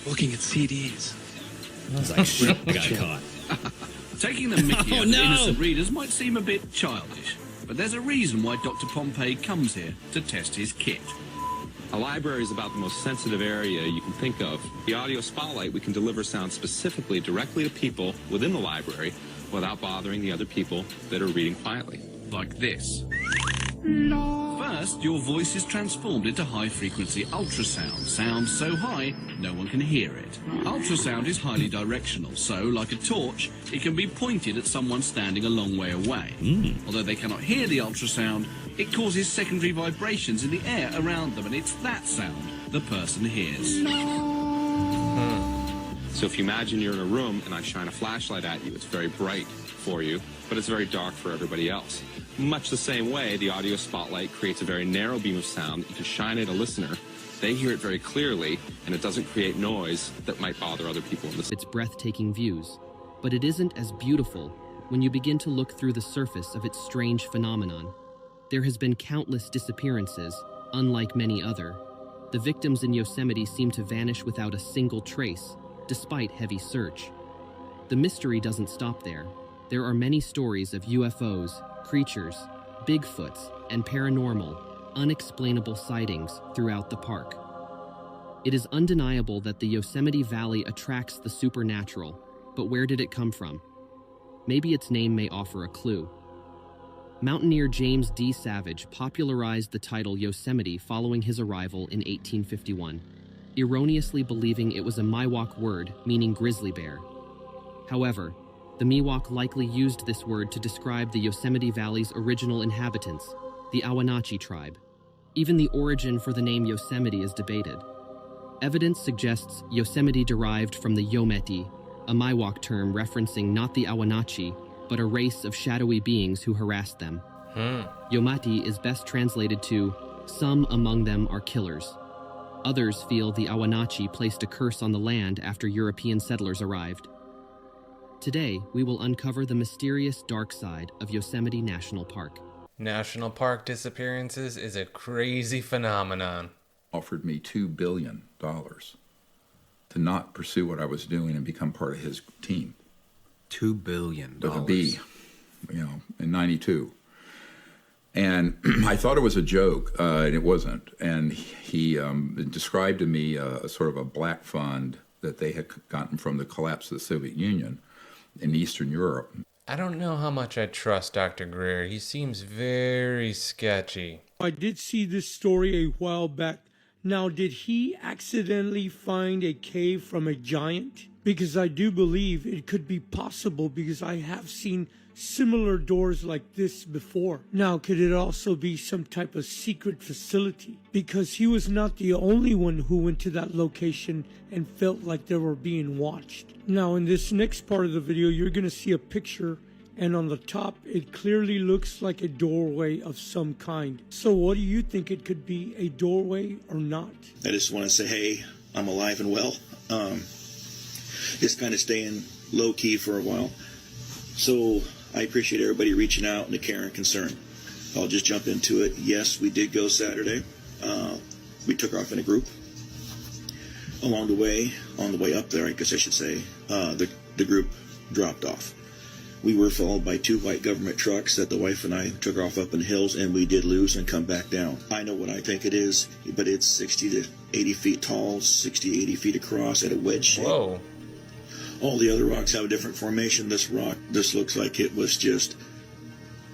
Speaker 6: Looking at CDs.
Speaker 4: I was like, shit, I got caught.
Speaker 16: Taking the mickey out of innocent readers might seem a bit childish, but there's a reason why Dr. Pompey comes here to test his kit.
Speaker 18: A library is about the most sensitive area you can think of. The audio spotlight, we can deliver sound specifically directly to people within the library without bothering the other people that are reading quietly.
Speaker 16: Like this. First, your voice is transformed into high-frequency ultrasound. Sound so high, no one can hear it. Ultrasound is highly directional, so, like a torch, it can be pointed at someone standing a long way away. Although they cannot hear the ultrasound, it causes secondary vibrations in the air around them, and it's that sound the person hears.
Speaker 18: So if you imagine you're in a room and I shine a flashlight at you, it's very bright for you, but it's very dark for everybody else. Much the same way, the audio spotlight creates a very narrow beam of sound that you can shine at a listener. They hear it very clearly, and it doesn't create noise that might bother other people in the
Speaker 19: Its breathtaking views, but it isn't as beautiful when you begin to look through the surface of its strange phenomenon. There has been countless disappearances, unlike many other. The victims in Yosemite seem to vanish without a single trace, despite heavy search. The mystery doesn't stop there. There are many stories of UFOs, creatures, Bigfoots, and paranormal, unexplainable sightings throughout the park. It is undeniable that the Yosemite Valley attracts the supernatural, but where did it come from? Maybe its name may offer a clue. Mountaineer James D. Savage popularized the title Yosemite following his arrival in 1851, erroneously believing it was a Miwok word meaning grizzly bear. However, the Miwok likely used this word to describe the Yosemite Valley's original inhabitants, the Awenatchee tribe. Even the origin for the name Yosemite is debated. Evidence suggests Yosemite derived from the Yometi, a Miwok term referencing not the Awenatchee, but a race of shadowy beings who harassed them. Yomati is best translated to, some among them are killers. Others feel the Awenatchee placed a curse on the land after European settlers arrived. Today, we will uncover the mysterious dark side of Yosemite National Park.
Speaker 1: National park disappearances is a crazy phenomenon.
Speaker 20: Offered me $2 billion to not pursue what I was doing and become part of his team.
Speaker 22: $2 billion.
Speaker 20: With a B, in 92. And I thought it was a joke, and it wasn't. And he described to me a sort of a black fund that they had gotten from the collapse of the Soviet Union in Eastern Europe.
Speaker 1: I don't know how much I trust Dr. Greer. He seems very sketchy.
Speaker 27: I did see this story a while back. Now, did he accidentally find a cave from a giant? Because I do believe it could be possible, because I have seen similar doors like this before. Now, could it also be some type of secret facility? Because he was not the only one who went to that location and felt like they were being watched. Now, in this next part of the video, you're going to see a picture, and on the top, it clearly looks like a doorway of some kind. So what do you think it could be, a doorway or not?
Speaker 28: I just want to say, hey, I'm alive and well. Just kind of staying low-key for a while. So I appreciate everybody reaching out and the care and concern. I'll just jump into it. Yes, we did go Saturday. We took off in a group. Along the way, on the way up there, I guess I should say, the group dropped off. We were followed by 2 white government trucks that the wife and I took off up in the hills, and we did lose and come back down. I know what I think it is, but it's 60 to 80 feet tall, 60, 80 feet across at a wedge shape.
Speaker 1: Whoa.
Speaker 28: All the other rocks have a different formation. This rock, this looks like it was just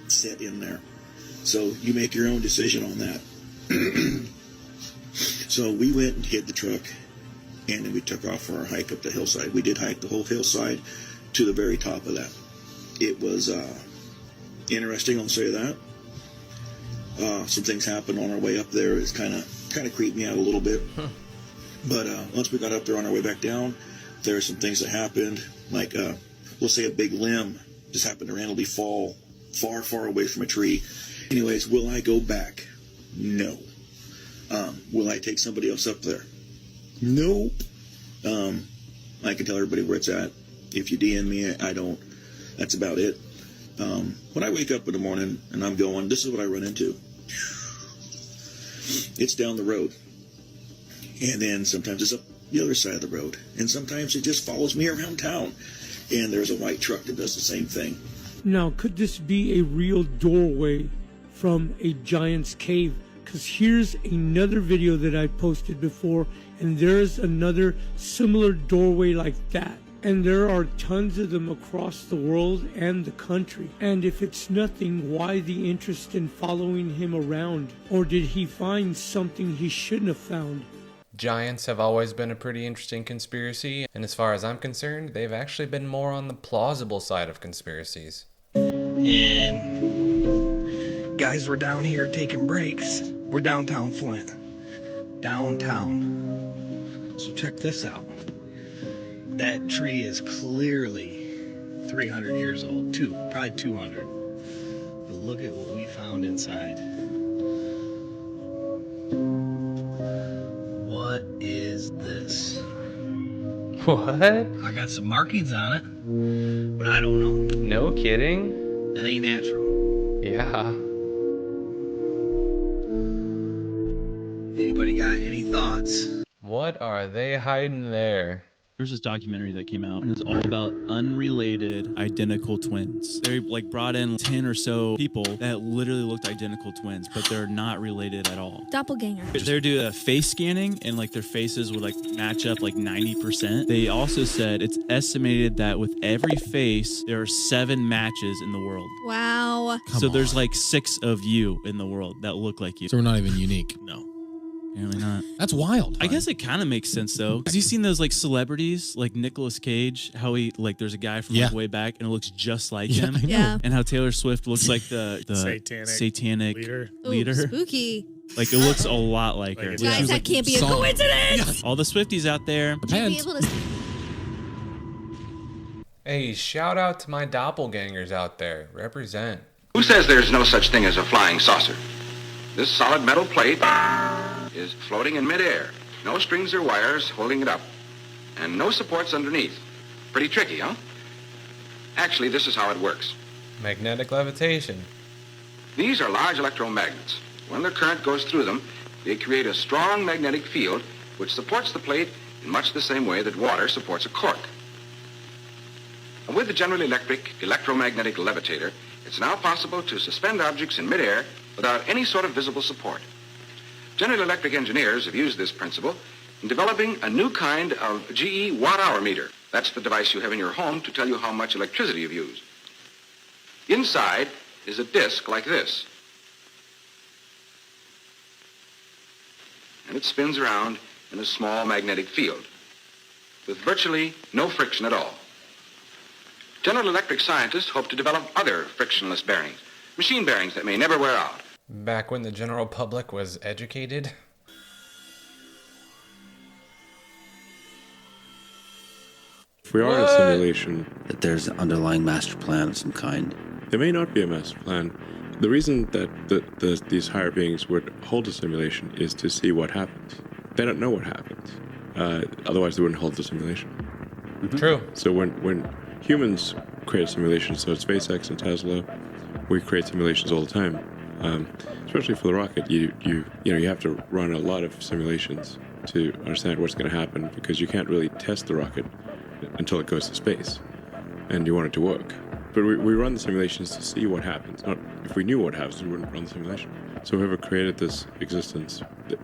Speaker 28: set in there. So you make your own decision on that. So we went and hid the truck, and then we took off for our hike up the hillside. We did hike the whole hillside, to the very top of that. It was interesting, I'll say that. Some things happened on our way up there. It's kind of creeped me out a little bit. But once we got up there on our way back down, there were some things that happened, like we'll say a big limb just happened to randomly fall far, far away from a tree. Anyways, will I go back? No. Will I take somebody else up there? Nope. I can tell everybody where it's at. If you DM me, I don't. That's about it. When I wake up in the morning and I'm going, this is what I run into. It's down the road. And then sometimes it's up the other side of the road. And sometimes it just follows me around town. And there's a white truck that does the same thing.
Speaker 27: Now, could this be a real doorway from a giant's cave? Because here's another video that I posted before, and there's another similar doorway like that. And there are tons of them across the world and the country. And if it's nothing, why the interest in following him around? Or did he find something he shouldn't have found?
Speaker 1: Giants have always been a pretty interesting conspiracy, and as far as I'm concerned, they've actually been more on the plausible side of conspiracies.
Speaker 3: And guys, we're down here taking breaks. We're downtown Flint. Downtown. So check this out. That tree is clearly 300 years old. Probably 200. But look at what we found inside. What is this?
Speaker 1: What?
Speaker 3: I got some markings on it, but I don't know.
Speaker 1: No kidding?
Speaker 3: That ain't natural.
Speaker 1: Yeah.
Speaker 3: Anybody got any thoughts?
Speaker 1: What are they hiding there?
Speaker 5: There's this documentary that came out, and it's all about unrelated identical twins. They like brought in 10 or so people that literally looked identical twins, but they're not related at all.
Speaker 7: Doppelganger.
Speaker 5: They're doing a face scanning, and like their faces would like match up like 90%. They also said it's estimated that with every face, there are 7 matches in the world.
Speaker 7: Wow.
Speaker 5: So there's like 6 of you in the world that look like you.
Speaker 9: So we're not even unique.
Speaker 5: No. Apparently not.
Speaker 9: That's wild.
Speaker 5: I guess it kind of makes sense though. Have you seen those like celebrities like Nicolas Cage? How he like there's a guy from like, way back and it looks just like him.
Speaker 7: Yeah.
Speaker 5: And how Taylor Swift looks like the satanic leader.
Speaker 7: Ooh, spooky.
Speaker 5: Like it looks a lot like her.
Speaker 7: Guys, that can't be a coincidence.
Speaker 5: All the Swifties out there.
Speaker 7: Would you be able to...
Speaker 1: Hey, shout out to my doppelgangers out there. Represent.
Speaker 21: Who says there's no such thing as a flying saucer? This solid metal plate is floating in midair. No strings or wires holding it up. And no supports underneath. Pretty tricky, huh? Actually, this is how it works.
Speaker 1: Magnetic levitation.
Speaker 21: These are large electromagnets. When the current goes through them, they create a strong magnetic field which supports the plate in much the same way that water supports a cork. And with the General Electric electromagnetic levitator, it's now possible to suspend objects in midair without any sort of visible support. General Electric engineers have used this principle in developing a new kind of GE watt-hour meter. That's the device you have in your home to tell you how much electricity you've used. Inside is a disc like this. And it spins around in a small magnetic field with virtually no friction at all. General Electric scientists hope to develop other frictionless bearings, machine bearings that may never wear out.
Speaker 1: Back when the general public was educated.
Speaker 24: If we are in a simulation,
Speaker 25: that there's an underlying master plan of some kind.
Speaker 24: There may not be a master plan. The reason that these higher beings would hold a simulation is to see what happens. They don't know what happens. Otherwise, they wouldn't hold the simulation.
Speaker 1: Mm-hmm. True.
Speaker 24: So when humans create simulations, so SpaceX and Tesla, we create simulations all the time. Especially for the rocket, you have to run a lot of simulations to understand what's going to happen because you can't really test the rocket until it goes to space, and you want it to work. But we run the simulations to see what happens. Not if we knew what happens, we wouldn't run the simulation. So whoever created this existence,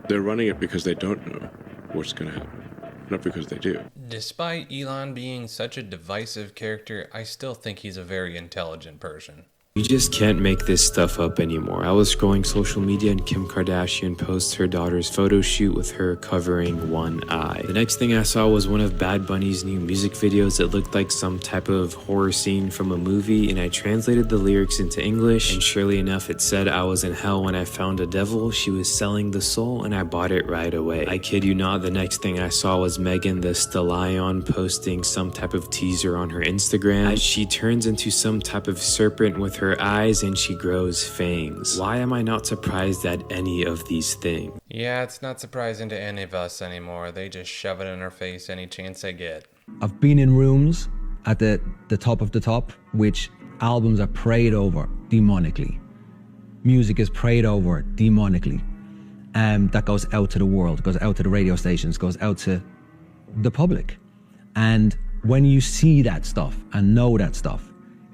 Speaker 24: they're running it because they don't know what's going to happen, not because they do.
Speaker 1: Despite Elon being such a divisive character, I still think he's a very intelligent person.
Speaker 8: You just can't make this stuff up anymore. I was scrolling social media and Kim Kardashian posts her daughter's photo shoot with her covering one eye. The next thing I saw was one of Bad Bunny's new music videos that looked like some type of horror scene from a movie, and I translated the lyrics into English, and surely enough it said I was in hell when I found a devil, she was selling the soul, and I bought it right away. I kid you not, the next thing I saw was Megan Thee Stallion posting some type of teaser on her Instagram as she turns into some type of serpent with her eyes and she grows fangs. Why am I not surprised at any of these things?
Speaker 1: Yeah, it's not surprising to any of us anymore. They just shove it in our face any chance they get.
Speaker 9: I've been in rooms at the top of the top, which albums are prayed over demonically. Music is prayed over demonically. That goes out to the world, goes out to the radio stations, goes out to the public. And when you see that stuff and know that stuff,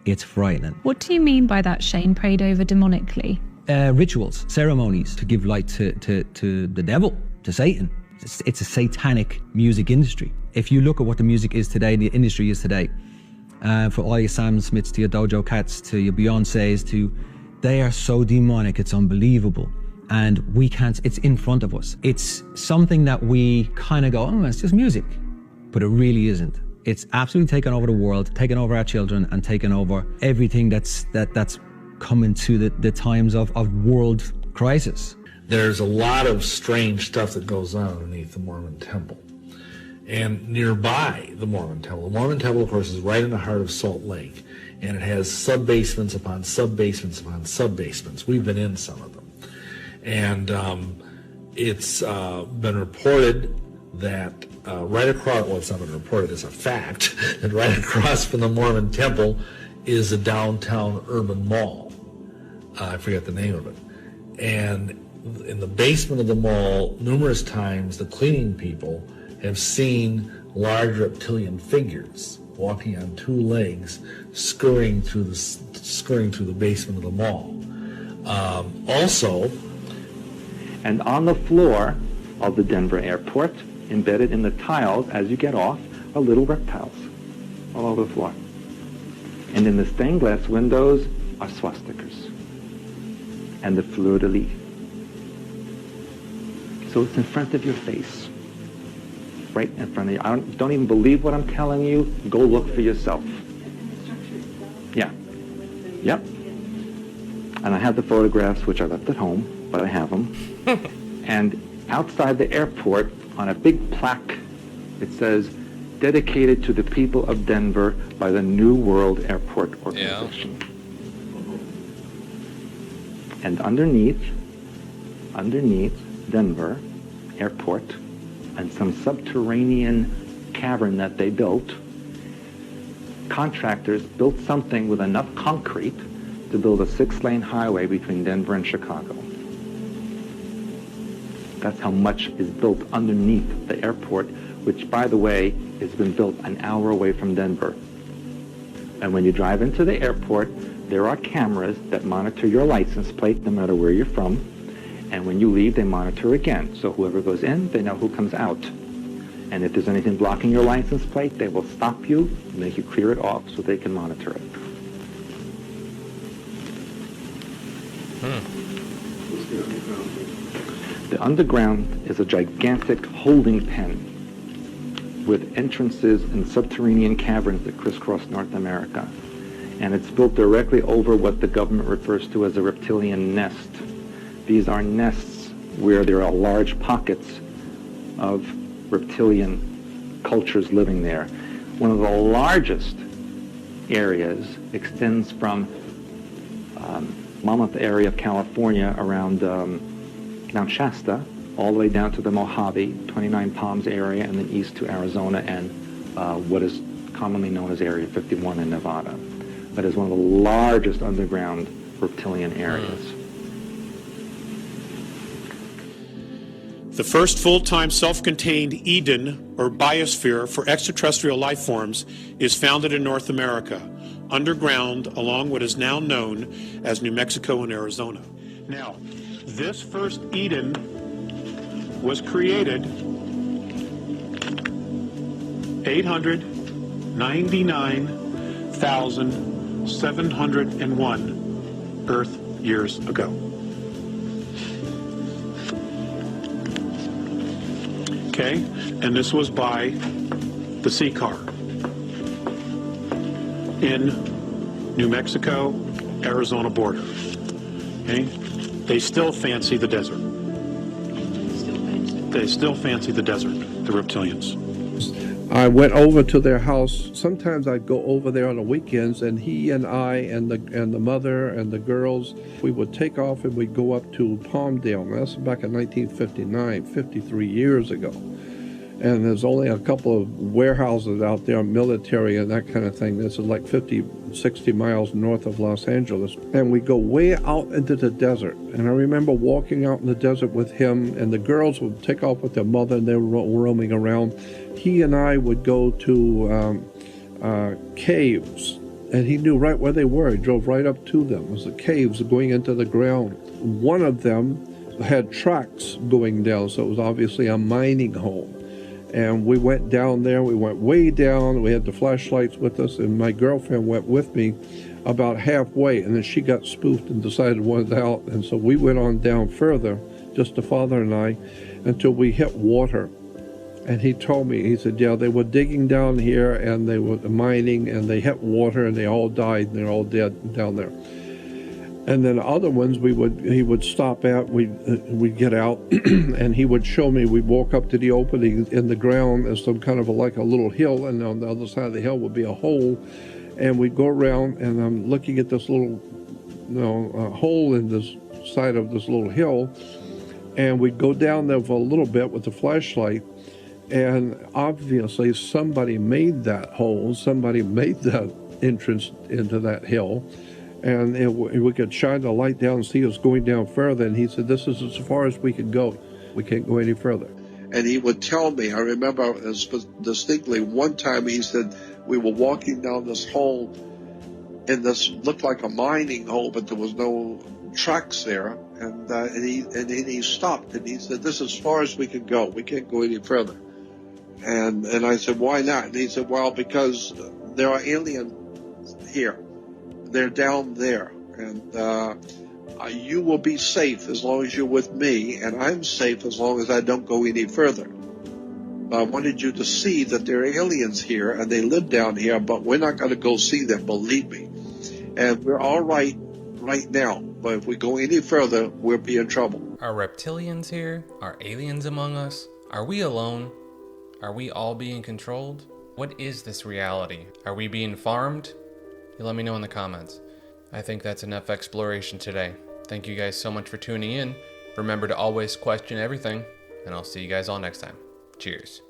Speaker 9: it's frightening.
Speaker 10: What do you mean by that, Shane? Prayed over demonically?
Speaker 9: Rituals, ceremonies to give light to the devil, to Satan. It's a satanic music industry. If you look at what the music is today, the industry is today, for all your Sam Smiths to your Dojo Cats to your Beyoncés they are so demonic, it's unbelievable. And we can't, it's in front of us. It's something that we kind of go, oh, it's just music. But it really isn't. It's absolutely taken over the world, taken over our children, and taken over everything that's coming to the times of world crisis.
Speaker 11: There's a lot of strange stuff that goes on underneath the Mormon temple. And nearby the Mormon temple, of course, is right in the heart of Salt Lake. And it has sub-basements upon sub-basements upon sub-basements. We've been in some of them. And it's been reported that right across, well, it's not been reported, it's a fact, that right across from the Mormon temple is a downtown urban mall. I forget the name of it. And in the basement of the mall, numerous times, the cleaning people have seen large reptilian figures walking on two legs, scurrying through the basement of the mall. Also,
Speaker 12: and on the floor of the Denver airport, embedded in the tiles as you get off, are little reptiles all over the floor. And in the stained glass windows are swastikas and the fleur-de-lis. So it's in front of your face, right in front of you. I don't even believe what I'm telling you. Go look for yourself. Yeah. Yep. And I have the photographs, which I left at home, but I have them. And outside the airport, on a big plaque, it says, dedicated to the people of Denver by the New World Airport Organization. Yeah. And underneath Denver Airport, and some subterranean cavern that they built, contractors built something with enough concrete to build a 6-lane highway between Denver and Chicago. That's how much is built underneath the airport, which, by the way, has been built an hour away from Denver. And when you drive into the airport, there are cameras that monitor your license plate no matter where you're from. And when you leave, they monitor again. So whoever goes in, they know who comes out. And if there's anything blocking your license plate, they will stop you, make you clear it off so they can monitor it. The underground is a gigantic holding pen with entrances and subterranean caverns that crisscross North America. And it's built directly over what the government refers to as a reptilian nest. These are nests where there are large pockets of reptilian cultures living there. One of the largest areas extends from Monmouth area of California around Mount Shasta, all the way down to the Mojave, 29 Palms area, and then east to Arizona and what is commonly known as Area 51 in Nevada. That is one of the largest underground reptilian areas.
Speaker 14: The first full-time self-contained Eden, or biosphere for extraterrestrial life forms, is founded in North America, underground along what is now known as New Mexico and Arizona. Now, this first Eden was created 899,701 Earth years ago. Okay, and this was by the Sea Car in New Mexico, Arizona border. Okay, they still fancy the desert. They still fancy the desert, the reptilians.
Speaker 2: I went over to their house. Sometimes I'd go over there on the weekends, and he and I and the mother and the girls, we would take off and we'd go up to Palmdale. That's back in 1959, 53 years ago. And there's only a couple of warehouses out there, military and that kind of thing. This is like 50, 60 miles north of Los Angeles. And we go way out into the desert. And I remember walking out in the desert with him, and the girls would take off with their mother, and they were roaming around. He and I would go to caves, and he knew right where they were. He drove right up to them. It was the caves going into the ground. One of them had tracks going down, so it was obviously a mining hole. And we went down there. We went way down. We had the flashlights with us, and my girlfriend went with me about halfway, and then she got spooked and decided wanted out. And so we went on down further, just the father and I, until we hit water. And he told me, he said, yeah, they were digging down here, and they were mining, and they hit water, and they all died, and they're all dead down there. And then other ones he would stop at, we'd get out, and he would show me, we'd walk up to the opening in the ground as some kind of like a little hill, and on the other side of the hill would be a hole, and we'd go around, and I'm looking at this little hole in this side of this little hill, and we'd go down there for a little bit with the flashlight, and obviously somebody made that hole, somebody made that entrance into that hill. And we could shine the light down and see us going down further. And he said, this is as far as we can go. We can't go any further. And he would tell me, I remember distinctly one time he said, we were walking down this hole, and this looked like a mining hole, but there was no tracks there. And he stopped, and he said, this is as far as we can go. We can't go any further. And I said, why not? And he said, well, because there are aliens here. They're down there, and you will be safe as long as you're with me, and I'm safe as long as I don't go any further. I wanted you to see that there are aliens here, and they live down here, but we're not going to go see them, believe me. And we're all right now, but if we go any further, we'll be in trouble.
Speaker 1: Are reptilians here? Are aliens among us? Are we alone? Are we all being controlled? What is this reality? Are we being farmed? You let me know in the comments. I think that's enough exploration today. Thank you guys so much for tuning in. Remember to always question everything, and I'll see you guys all next time. Cheers.